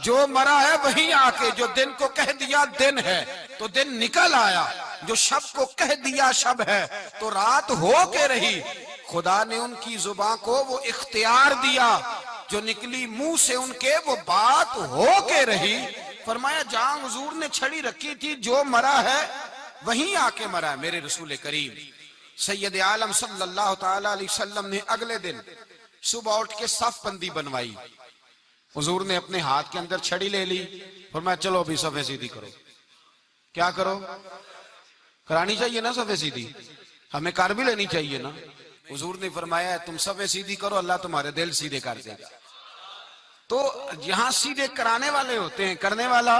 जो मरा है वहीं आके, जो दिन को कह दिया दिन है तो दिन निकल आया, जो शब को कह दिया शब है तो रात हो के रही। खुदा ने उनकी जुबान को वो इख्तियार दिया, जो निकली मुंह से उनके वो बात हो के रही। फरमाया जहां हुजूर ने छड़ी रखी थी, जो मरा है वहीं आके मरा है। मेरे रसूल करीम सैयद आलम सल्लल्लाहु ताला अलैहि वसल्लम ने अगले दिन सुबह उठ के सफ बंदी बनवाई। हुजूर ने अपने हाथ के अंदर छड़ी ले ली, फरमाया चलो अभी सफे सीधी करो। क्या करो? करानी चाहिए ना सफे सीधी, हमें कर भी लेनी चाहिए ना। हुजूर ने फरमाया तुम सफे सीधी करो, अल्लाह तुम्हारे दिल सीधे कर देगा। तो यहां सीधे कराने वाले होते हैं, करने वाला।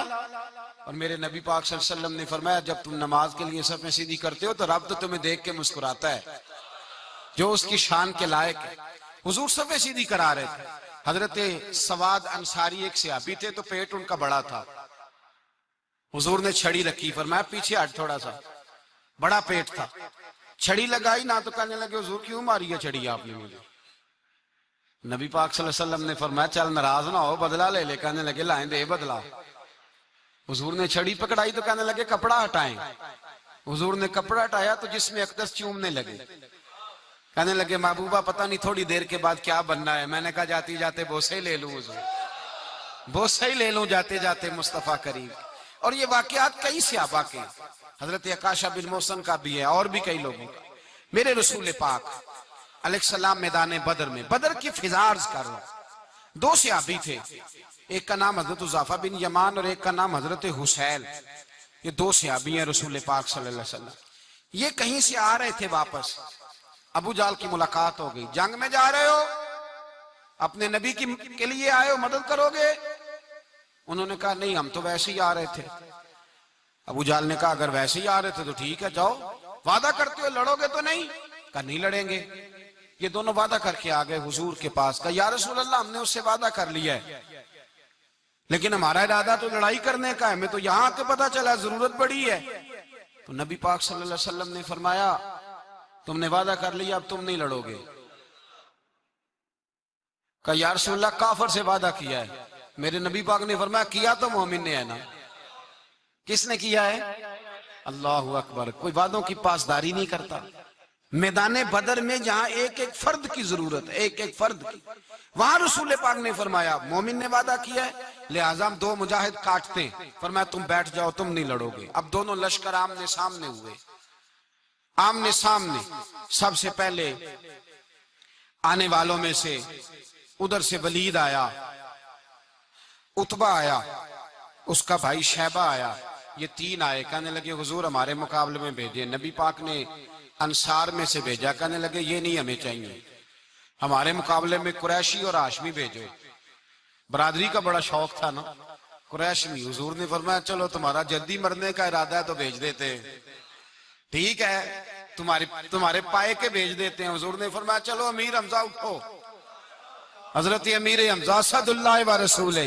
और मेरे नबी पाक सल्लल्लाहु अलैहि वसल्लम ने फरमाया जब तुम नमाज के लिए सफे सीधी करते हो तो रब तो तुम्हें देख के मुस्कुराता है, जो उसकी शान के लायक है। हुजूर सफे सीधी करा रहे थे। हजरत सवाद अंसारी एक सहाबी थे, तो पेट उनका बड़ा था। हुजूर ने छड़ी रखी, फरमाया पीछे हट थोड़ा सा, बड़ा पेट था। छड़ी लगाई ना तो कहने लगे हुजूर क्यों मारी है छड़ी आपने मुझे। नबी पाक सल्लल्लाहु अलैहि वसल्लम ने फरमाया चल नाराज ना हो, बदला ले ले। कहने लगे लाएं दे बदला। हुजूर ने छड़ी पकड़ाई तो कहने लगे कपड़ा हटाएं। हुजूर ने कपड़ा हटाया तो जिसमें अकदस चूमने लगे। कहने लगे महबूबा पता नहीं थोड़ी देर के बाद क्या बनना है। मैंने कहा जाती जाते बोसे ही ले लूं हुजूर, बोसे ही ले लूं जाते जाते मुस्तफा करीम। और ये वाकयात कई सहाबा के, हजरत अकाशा बिन मोहसन का भी है और भी कई लोगों का। मेरे रसूल पाक अलैहिस्सलाम मैदान बदर में, बदर की फिजा अर्ज कर रहा हूं। दो सहाबी थे, एक का नाम हजरत उज़ाफा बिन यमान और एक का नाम हजरत हुसैन। ये दो सहाबी हैं रसूल पाक सल्लल्लाहु अलैहि वसल्लम। ये कहीं से आ रहे थे वापस, अबू जाल की मुलाकात हो गई। जंग में जा रहे हो, अपने नबी के लिए आए हो, मदद करोगे? उन्होंने कहा नहीं हम तो वैसे ही आ रहे थे। अबू जाल ने कहा अगर वैसे ही आ रहे थे तो ठीक है जाओ, वादा करते हो लड़ोगे तो नहीं? कहा नहीं लड़ेंगे। ये दोनों वादा करके आ गए हुजूर के पास। कहा या रसूल अल्लाह हमने उससे वादा कर लिया है, लेकिन हमारा इरादा तो लड़ाई करने का है, हमें तो यहां आके पता चला जरूरत बड़ी है। तो नबी पाक सल्लल्लाहु अलैहि वसल्लम ने फरमाया तुमने वादा कर लिया, अब तुम नहीं लड़ोगे। कहा या रसूल अल्लाह काफर से वादा किया है। मेरे नबी पाक ने फरमाया किया तो मोमिन ने है ना। किसने किया है? अल्लाहु अकबर। कोई वादों की पासदारी नहीं करता। मैदान बदर में जहां एक एक फर्द की जरूरत है, एक एक फर्द की, वहां रसूल पाक ने फरमाया मोमिन ने वादा किया है, लिहाजा हम दो मुजाहिद काटते हैं। फरमाया तुम बैठ जाओ, तुम नहीं लड़ोगे। अब दोनों लश्कर आमने सामने हुए, आमने सामने। सबसे पहले आने वालों में से उधर से वलीद आया, उतबा आया, उसका भाई शैबा आया। ये तीन आए। कहने लगे हुजूर हमारे मुकाबले में भेजे। नबी पाक ने अंसार में से भेजा। कहने लगे ये नहीं हमें चाहिए, हमारे मुकाबले में कुरैशी और हाशमी भेजो। बरादरी का बड़ा शौक था ना कुरैशी। हुजूर ने फरमाया चलो तुम्हारा जल्दी मरने का इरादा है तो भेज देते हैं, ठीक है तुम्हारे पाए के भेज देते हैं। हुजूर ने फरमाया चलो अमीर हमजा उठो। हजरत अमीर हमजा असदुल्लाह व रसूल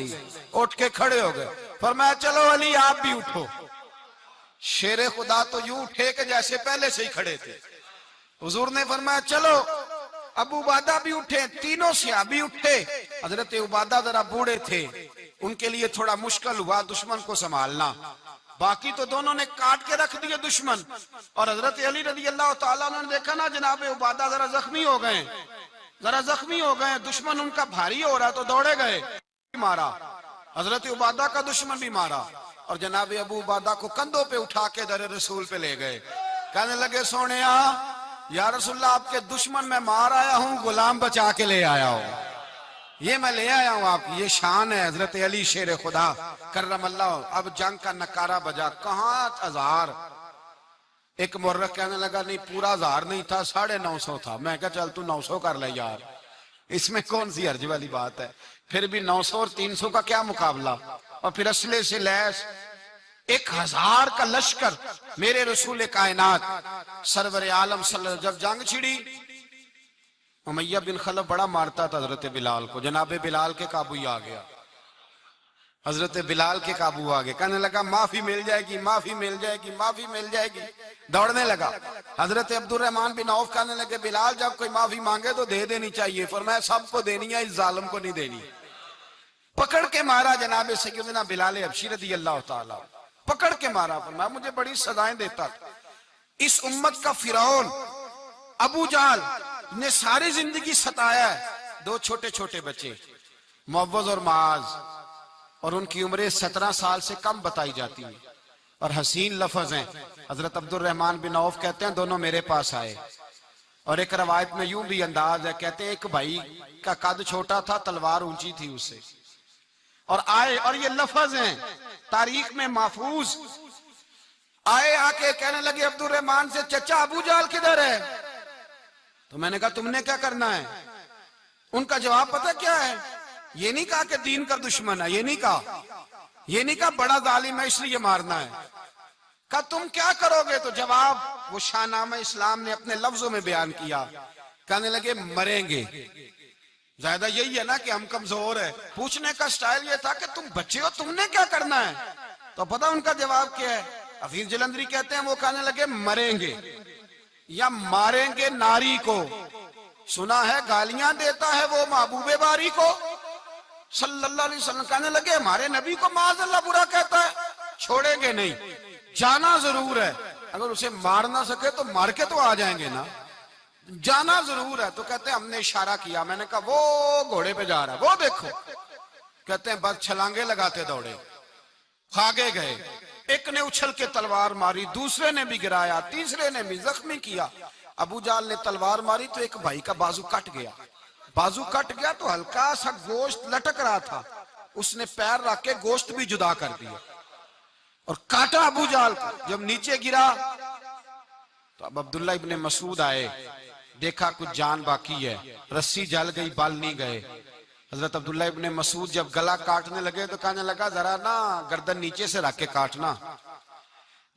उठ के खड़े हो गए। फरमाया चलो अली आप भी उठो। शेरे खुदा तो यूं उठे कि जैसे पहले से ही खड़े थे। हुजूर ने फरमाया चलो। अबू बादा भी उठे, तीनों सहाबी उठे। हजरत उबादा जरा बूढ़े थे, उनके लिए थोड़ा मुश्किल हुआ दुश्मन को संभालना। बाकी तो दोनों ने काट के रख दिए दुश्मन। और हजरत अली रजी अल्लाह तआला ने देखा ना जनाब उबादा जरा जख्मी हो गए, दुश्मन उनका भारी हो रहा तो दौड़े गए, मारा हजरत उबादा का दुश्मन भी मारा। और जनाब अबू उबादा को कंधों पे उठा के दर रसूल पे ले गए। कहने लगे सोने या रसूलल्लाह आपके दुश्मन मैं मार आया हूँ, गुलाम बचा के ले आया हूँ, ये मैं ले आया हूँ आपकी, ये शान है हजरत अली शेर खुदा करमल्लाहु। अब जंग का नकारा बजा, कहाँ 1000। एक मुर्रख कहने लगा नहीं पूरा 1000 नहीं था, 950 था। मैं कहा चल तू 900 कर ले यार, इसमें कौन सी हर्ज वाली बात है। फिर भी 900 और 300 का क्या मुकाबला। और फिर असले से लैस 1000 का लश्कर मेरे रसूल कायनात सरवर आलम सल्लल्लाहु जब जंग छिड़ी, उमैया बिन खलफ बड़ा मारता था हजरत बिलाल को, जनाबे बिलाल के काबू ही आ गया, हजरत बिलाल के काबू आ गए। कहने लगा माफी मिल जाएगी, माफी मिल जाएगी, माफी मिल जाएगी, दौड़ने लगा। हजरत अब्दुर्रहमान बिन औफ कहने लगे बिलाल जब कोई माफी मांगे तो दे देनी चाहिए, फरमाया सबको देनी है, इस जालिम को नहीं देनी। पकड़ के मारा जनाब सैयदना बिलाल हबशी रज़ी अल्लाह ताला, पकड़ के मारा, फरमाया मुझे बड़ी सजाएं देता था। इस उम्मत का फिरौन अबू जहल ने सारी जिंदगी सताया है। 2 छोटे छोटे बच्चे मुअव्वज़ और माज, और उनकी उम्रें 17 साल से कम बताई जाती है। और हसीन लफ्ज हैं। हजरत अब्दुर्रहमान बिन औफ कहते हैं दोनों मेरे पास आए, और एक रवायत में यूं भी अंदाज है, कहते हैं एक भाई का कद छोटा था, तलवार ऊंची थी उससे, और आए, और ये लफ्ज हैं तारीख में महफूज, आए आके कहने लगे अब्दुर्रहमान से चचा अबू जहल किधर है। तो मैंने कहा तुमने क्या करना है। उनका जवाब पता क्या है, ये नहीं कहा कि दीन का दुश्मन है, ये नहीं कहा बड़ा जालिम है इसलिए मारना है। कहा तुम क्या करोगे। तो जवाब वो शाहनामा इस्लाम ने अपने लफ्जों में बयान किया। कहने लगे मरेंगे। ज्यादा यही है ना कि हम कमजोर है। पूछने का स्टाइल ये था कि तुम बच्चे हो, तुमने क्या करना है। तो पता उनका जवाब क्या है, हफीज जलंधरी कहते हैं वो कहने लगे मरेंगे या मारेंगे नारी को। सुना है गालियां देता है वो महबूबे बारी को सल्लल्लाहु अलैहि वसल्लम। कहने लगे हमारे नबी को माज़अल्लाह बुरा कहता है, छोड़ेंगे नहीं, जाना जरूर है। अगर उसे मार ना सके तो मार के तो आ जाएंगे ना, जाना जरूर है। तो कहते हैं हमने इशारा किया, मैंने कहा वो घोड़े पे जा रहा है, वो देखो। कहते हैं बस छलांगे लगाते दौड़े, आगे गए। एक ने उछल के तलवार मारी, दूसरे ने भी गिराया, तीसरे ने भी जख्मी किया। अबू जहल ने तलवार मारी तो एक भाई का बाजू कट गया। बाजू कट गया तो हल्का सा गोश्त लटक रहा था, उसने पैर रख के गोश्त भी जुदा कर दिया और काटा अबू जहल को। जब नीचे गिरा तो अब अब्दुल्ला इब्ने मसूद आए, देखा कुछ जान बाकी है, रस्सी जल गई, बाल नहीं गए। हजरत अब्दुल्ला इब्ने मसूद जब गला काटने लगे तो कहने लगा जरा ना गर्दन नीचे से रख के काटना,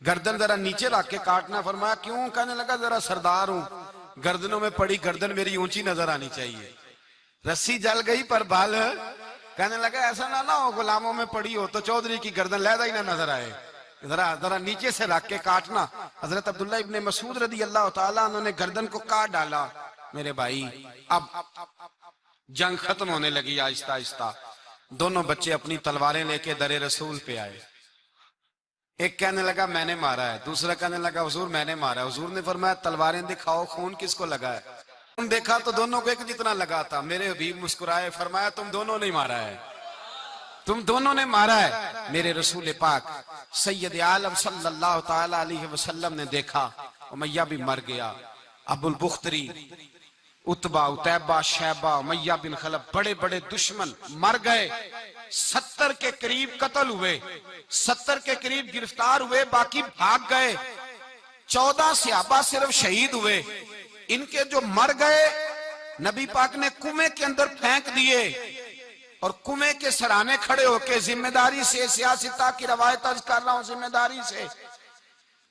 गर्दन जरा नीचे रख के काटना। फरमाया क्यों। कहने लगा जरा सरदार हूं, गर्दनों में पड़ी गर्दन मेरी ऊंची नजर आनी चाहिए। रस्सी जल गई पर बाल। कहने लगा ऐसा ना हो गुलामों में पड़ी हो तो चौधरी की गर्दन लहदा ही ना नजर आए, जरा जरा नीचे से रख के काटना। हजरत अब्दुल्ला इब्ने मसूद रज़ी अल्लाह ताला उन्होंने गर्दन को काट डाला। मेरे भाई अब जंग खत्म होने लगी आहिस्ता आहिस्ता। दोनों बच्चे अपनी तलवारें लेके दरे रसूल पे आए। एक कहने लगा मैंने मारा है, दूसरा कहने लगा हुजूर मैंने मारा है। हुजूर ने फरमाया तलवारें दिखाओ, खून किसको लगा है। तुम देखा तो दोनों को एक जितना लगा था। मेरे हबीब मुस्कुराए, फरमाया तुम दोनों ने मारा है, तुम दोनों ने मारा है। मेरे रसूल पाक सैयद आलम सल्लल्लाहु ताला अलैहि वसल्लम ने देखा उमैया भी मर गया। अबुल बुख्तरी, उतबा, उतैबा, शैबा, उमैया बिन खलफ बड़े बड़े दुश्मन मर गए। 70 के करीब कत्ल हुए, 70 के करीब गिरफ्तार हुए, बाकी भाग गए। 14 सहाबा सिर्फ शहीद हुए। इनके जो मर गए नबी पाक ने कुएं के अंदर फेंक दिए और कुएं के सराहने खड़े होके जिम्मेदारी से, सियासता की रवायत अर्ज कर रहा हूं, जिम्मेदारी से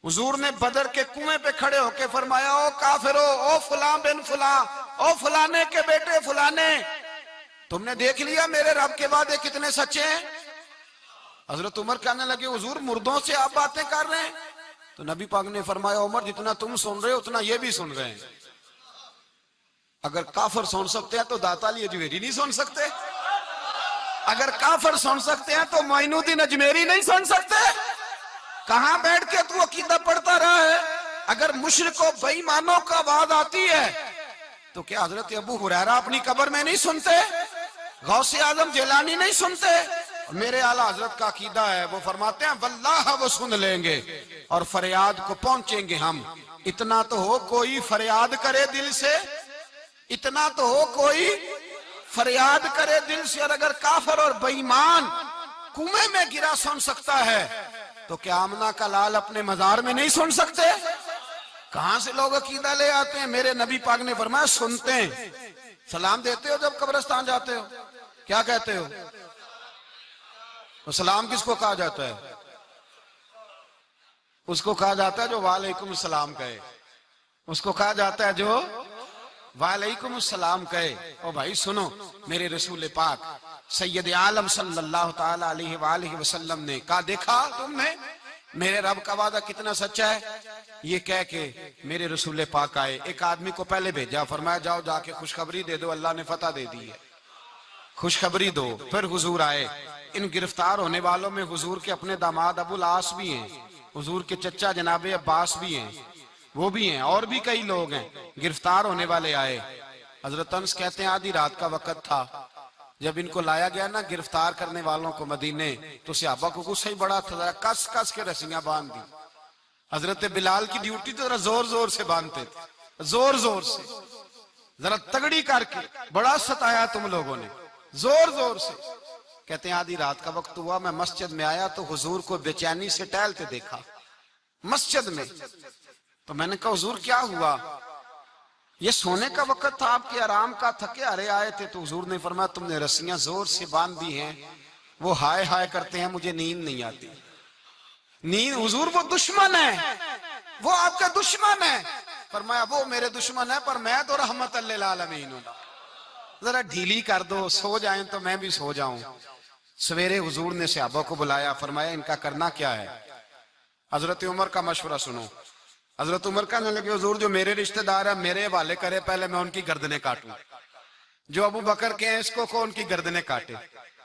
हुजूर ने बदर के कुएं पे खड़े होके फरमाया ओ काफिरो, ओ फुला बिन फुला, ओ फलाने के बेटे फलाने, तुमने देख लिया मेरे रब के वादे कितने सच्चे हैं। हजरत उमर कहने लगे हुजूर मुर्दों से आप बातें कर रहे हैं। तो नबी पाक ने फरमाया उमर जितना तुम सुन रहे हो उतना ये भी सुन रहे हैं। अगर काफिर सुन सकते हैं तो दाता लिए जुवेरी नहीं सुन सकते। अगर काफिर सुन सकते हैं तो मोइनुद्दीन अजमेरी नहीं सुन सकते? कहां बैठ के तू अकीदा पढ़ता रहा है? अगर मुशरिकों बेईमानों का आवाज आती है तो क्या हजरत अबू हुरैरा अपनी कब्र में नहीं सुनते? गौसे आजम जिलानी नहीं सुनते? मेरे आला हजरत का अकीदा है, वो फरमाते हैं वल्लाह वो सुन लेंगे और फरियाद को पहुंचेंगे हम। इतना तो हो कोई फरियाद करे दिल से, इतना तो हो कोई फरियाद करे दिल से। और अगर काफिर और बेईमान कुएं में गिरा सुन सकता है तो क्या आमना का लाल अपने मजार में नहीं सुन सकते? कहां से लोग अकीदा ले आते हैं? मेरे नबी पाक ने फरमाया सुनते हैं। सलाम देते हो जब कब्रिस्तान जाते हो? क्या कहते हो? तो सलाम किसको कहा जाता है? उसको कहा जाता है जो वालेकुम सलाम कहे, उसको कहा जाता है जो वालेकुम सलाम कहे। ओ भाई सुनो, मेरे रसूल पाक सैयद आलम सल्लल्लाहु ताला अलैहि वसल्लम ने कहा, देखा तुमने मेरे रब का वादा कितना सच्चा है? ये कह के मेरे रसूल पाक आए, एक आदमी को पहले भेजा, फरमाया जाओ जाके खुशखबरी दे दो, अल्लाह ने फतह दे दी है, खुशखबरी दो। फिर हुजूर आए। इन गिरफ्तार होने वालों में हुजूर के अपने दामाद अबुल आस भी हैं, हुजूर के चचा जनाबे अब्बास भी हैं, वो भी हैं, और भी कई लोग हैं। गिरफ्तार होने वाले आए। हजरत अनस कहते हैं आधी रात का वक्त था, जब इनको लाया गया ना गिरफ्तार करने वालों को मदीने, तो सहाबा को गुस्सा ही बड़ा था, कस कस के रस्सियां बांध दी। हजरत बिलाल की ड्यूटी तो जरा जोर जोर से बांधते थे, जोर जोर से, जरा तगड़ी करके, बड़ा सताया तुम लोगों ने, जोर जोर से। कहते हैं आधी रात का वक्त हुआ, मैं मस्जिद में आया तो हुजूर को बेचैनी से टहलते देखा मस्जिद में। तो मैंने कहा हुजूर क्या हुआ? ये सोने का वक्त था, आपके आराम का, थके हारे आए थे। तो हुजूर ने फरमाया तुमने रस्सियां जोर से बांध दी हैं, वो हाय हाय करते हैं, मुझे नींद नहीं आती। नींद? हुजूर वो दुश्मन है, वो आपका दुश्मन है। फरमाया वो मेरे दुश्मन है पर मैं तो रहमत लिल आलमीन हूं, जरा ढीली कर दो, सो जाएं तो मैं भी सो जाऊं। सवेरे हुजूर ने सहाबा को बुलाया, फरमाया इनका करना क्या है? हजरत उमर का मशवरा सुनो। हजरत उमर कहने लगे हुजूर जो मेरे रिश्तेदार है मेरे हवाले करे, पहले मैं उनकी गर्दनें काटूं। जो अबू बकर के हैं इसको को उनकी गर्दनें काटे,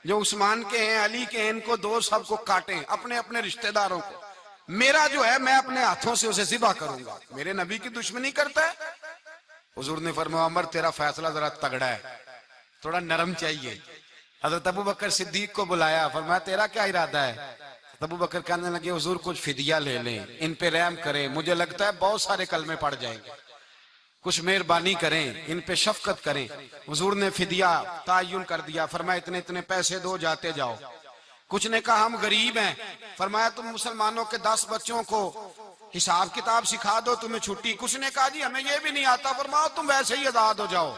जो उस्मान के हैं अली के हैं इनको दो, सबको काटें, अपने अपने रिश्तेदारों को। मेरा जो है मैं अपने हाथों से उसे ज़िबा करूंगा। मेरे नबी की दुश्मनी करता है। हुजूर ने फरमाया उमर तेरा फैसला जरा तगड़ा है, थोड़ा नरम चाहिए। हजरत अबू बकर सिद्दीक को बुलाया, फरमाया तेरा क्या इरादा है? अबू बकर कहने लगे हुजूर कुछ फिदिया ले लें, इन पे रहम करें, मुझे लगता है बहुत सारे कलमे पड़ जाएंगे, कुछ मेहरबानी करें, इन पे शफकत करें। हुजूर ने फिदिया तायुन कर दिया, फरमाया इतने इतने पैसे दो, जाते जाओ। कुछ ने कहा हम गरीब हैं, फरमाया तुम मुसलमानों के 10 बच्चों को हिसाब किताब सिखा दो, तुम्हें छुट्टी। कुछ ने कहा जी हमें ये भी नहीं आता, फरमाया तुम वैसे ही आजाद हो जाओ।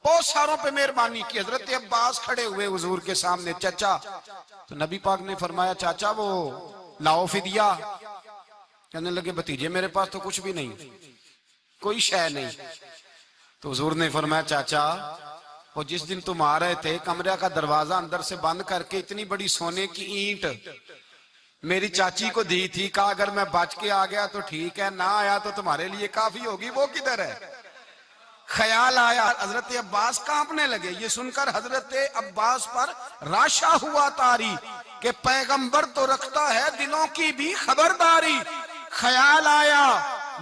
बहुत सारों पे मेहरबानी की। हजरत अब्बास खड़े हुए हुजूर के सामने, चाचा। तो नबी पाक ने फरमाया चाचा वो लाओ फिदिया। कहने लगे भतीजे मेरे पास तो कुछ भी नहीं, कोई शय नहीं। तो हुजूर ने फरमाया चाचा वो जिस दिन तुम आ रहे थे कमरे का दरवाजा अंदर से बंद करके इतनी बड़ी सोने की ईंट मेरी चाची को दी थी, कहा अगर मैं बच के आ गया तो ठीक है, ना आया तो तुम्हारे लिए काफी होगी, वो किधर है? ख्याल आया। हजरत अब्बास कांपने लगे। ये सुनकर हजरत अब्बास पर राशा हुआ तारी कि पैगंबर तो रखता है दिलों की भी खबरदारी। ख्याल आया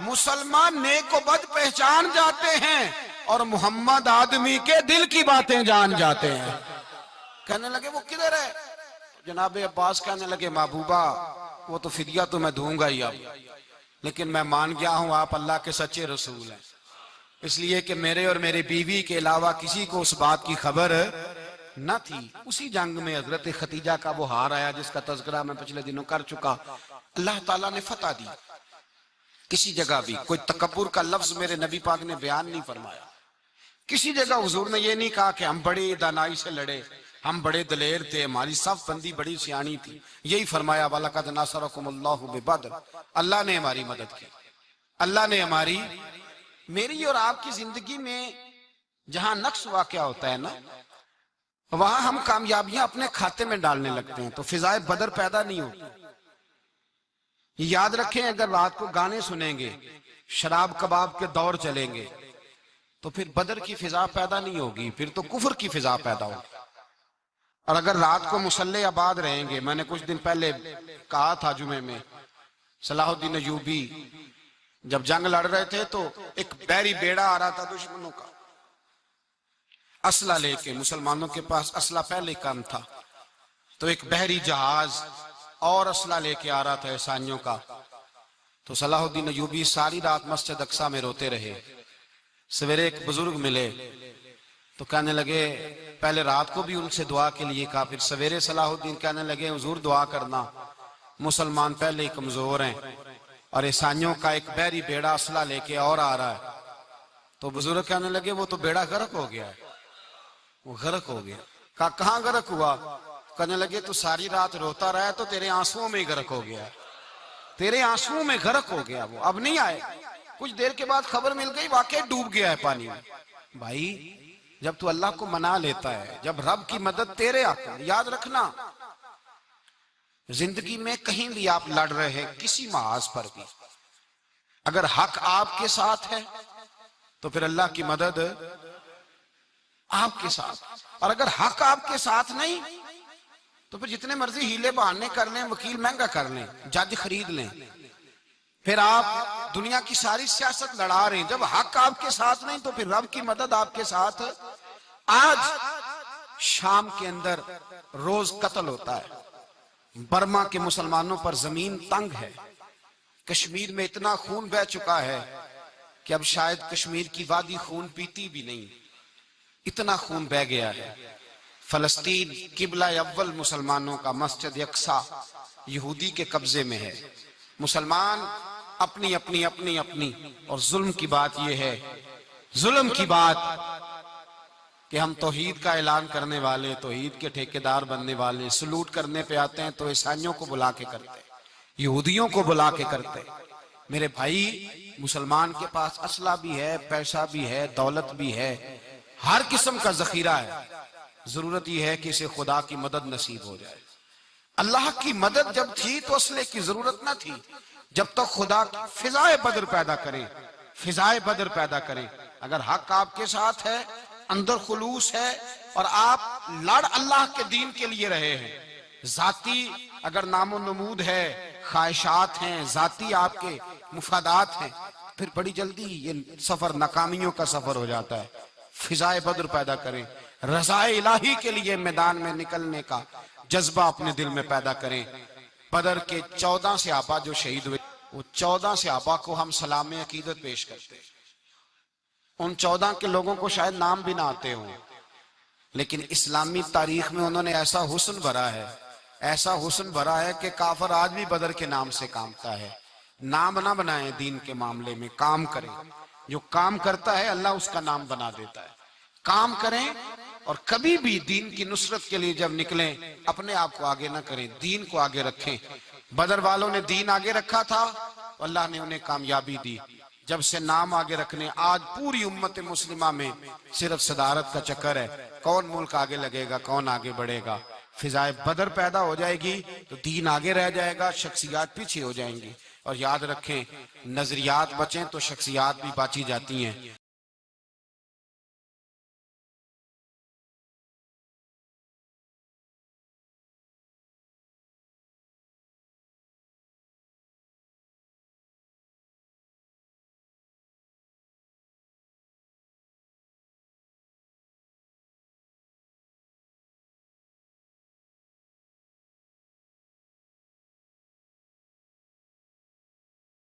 मुसलमान नेक व बद पहचान जाते हैं और मोहम्मद आदमी के दिल की बातें जान जाते हैं। कहने लगे वो किधर है? जनाब अब्बास कहने लगे महबूबा वो तो फिदिया तो मैं दूंगा ही अब, लेकिन मैं मान गया हूं आप अल्लाह के सच्चे रसूल हैं, इसलिए कि मेरे और मेरी बीवी के अलावा किसी को उस बात की खबर न थी। उसी जंग में हजरत खतीजा का वो हार आया जिसका तज़किरा मैं पिछले दिनों कर चुका। अल्लाह ताला ने फतह दी। किसी जगह भी कोई तकब्बुर का लफ्ज मेरे नबी पाक ने बयान नहीं फरमाया। किसी जगह हुजूर ने ये नहीं कहा कि हम बड़ी दानाई से लड़े, हम बड़े दलेर थे, हमारी सफ बंदी बड़ी सियानी थी। यही फरमाया वलक़द नसरकुमुल्लाहु बिबद्र, अल्लाह ने हमारी मदद की। अल्लाह ने हमारी, मेरी और आपकी जिंदगी में जहां नक्स वाक़या होता है ना, वहां हम कामयाबियां अपने खाते में डालने लगते हैं तो फिजाए बदर पैदा नहीं होती। याद रखें अगर रात को गाने सुनेंगे, शराब कबाब के दौर चलेंगे तो फिर बदर की फिजा पैदा नहीं होगी, फिर तो कुफर की फिजा पैदा होगी। और अगर रात को मुसल्ले आबाद रहेंगे, मैंने कुछ दिन पहले कहा था जुमे में, सलाहुद्दीन अयूबी जब जंग लड़ रहे थे तो एक बहरी बेड़ा आ रहा था दुश्मनों का, असला लेके, मुसलमानों के पास असला पहले कम था, तो एक बहरी जहाज और असला लेके आ रहा था ईसाइयों का। तो सलाहुद्दीन अयूबी सारी रात मस्जिद अक्सा में रोते रहे। सवेरे एक बुजुर्ग मिले तो कहने लगे, पहले रात को भी उनसे दुआ के लिए कहा, फिर सवेरे सलाहुद्दीन कहने लगे हुजूर दुआ करना, मुसलमान पहले ही कमजोर हैं और ईसाइयों का एक बहरी बेड़ा असला लेके और आ रहा है। तो बुजुर्ग कहने लगे वो तो बेड़ा गर्क हो गया है, वो गर्क हो गया। कहा कहाँ गर्क हुआ? कहने लगे तू सारी रात रोता रहा तो तेरे आंसुओं में ही गर्क हो गया, तेरे आंसुओं में गर्क हो गया, वो अब नहीं आए। कुछ देर के बाद खबर मिल गई वाकई डूब गया है पानी में। भाई जब तू अल्लाह को मना लेता है, जब रब की मदद तेरे आता है, याद रखना जिंदगी में कहीं भी आप लड़ रहे हैं, किसी महाज पर भी, अगर हक आपके साथ है तो फिर अल्लाह की मदद आपके साथ, और अगर हक आपके साथ नहीं तो फिर जितने मर्जी हीले बहाने कर लें, वकील महंगा कर लें, जज खरीद लें, फिर आप दुनिया की सारी सियासत लड़ा रहे हैं। जब हक आपके साथ नहीं तो फिर रब की मदद आपके साथ। आज शाम के अंदर रोज कत्ल होता है, बर्मा के मुसलमानों पर जमीन तंग है, कश्मीर में इतना खून बह चुका है कि अब शायद कश्मीर की वादी खून पीती भी नहीं, इतना खून बह गया है। फलस्तीन किबला अव्वल मुसलमानों का मस्जिद अक्सा यहूदी के कब्जे में है। मुसलमान अपनी अपनी अपनी अपनी, और जुल्म की बात यह है, जुल्म की बात कि हम तौहीद का ऐलान करने वाले, तौहीद के ठेकेदार बनने वाले, सलूट करने पे आते हैं तो ईसाइयों को बुला के करते, यहूदियों को बुला के करते। मेरे भाई मुसलमान के पास असला भी है, पैसा भी है, दौलत भी है, हर किस्म का जखीरा है। जरूरत यह है कि इसे खुदा की मदद नसीब हो जाए। अल्लाह की मदद जब थी तो असले की जरूरत ना थी। जब तक तो खुदा फिजाए बदर पैदा करे, फिजाए बदर पैदा करे। अगर हक आपके साथ है, अंदर खुलूस है और आप लड़ अल्लाह के दीन के लिए रहे हैं, जाती अगर नामो नमूद है, ख्वाहिशात हैं, जाती आपके मुफादात हैं, फिर बड़ी जल्दी ये सफर नाकामियों का सफर हो जाता है। फिजाए बदर पैदा करें, रज़ाए इलाही के लिए मैदान में निकलने का जज्बा अपने दिल में पैदा करें। बदर के 14 सहाबा जो शहीद हुए, वो 14 सहाबा को हम सलाम अकीदत पेश करते हैं। उन 14 के लोगों को शायद नाम भी ना आते हों, लेकिन इस्लामी तारीख में उन्होंने ऐसा हुस्न भरा है, ऐसा हुस्न भरा है कि काफर आज भी बदर के नाम से कामता है। नाम ना बनाएं दीन के मामले में, काम करें। जो काम करता है अल्लाह उसका नाम बना देता है। काम करें और कभी भी दीन की नुसरत के लिए जब निकलें अपने आप को आगे ना करें, दीन को आगे रखें। बदर वालों ने दीन आगे रखा था, अल्लाह ने उन्हें कामयाबी दी। जब से नाम आगे रखने, आज पूरी उम्मत मुस्लिमा में सिर्फ सदारत का चक्कर है, कौन मुल्क आगे लगेगा, कौन आगे बढ़ेगा। फिजाए बदर पैदा हो जाएगी तो दीन आगे रह जाएगा, शख्सियात पीछे हो जाएंगी। और याद रखें, नजरियात बचें तो शख्सियात भी बाची जाती हैं।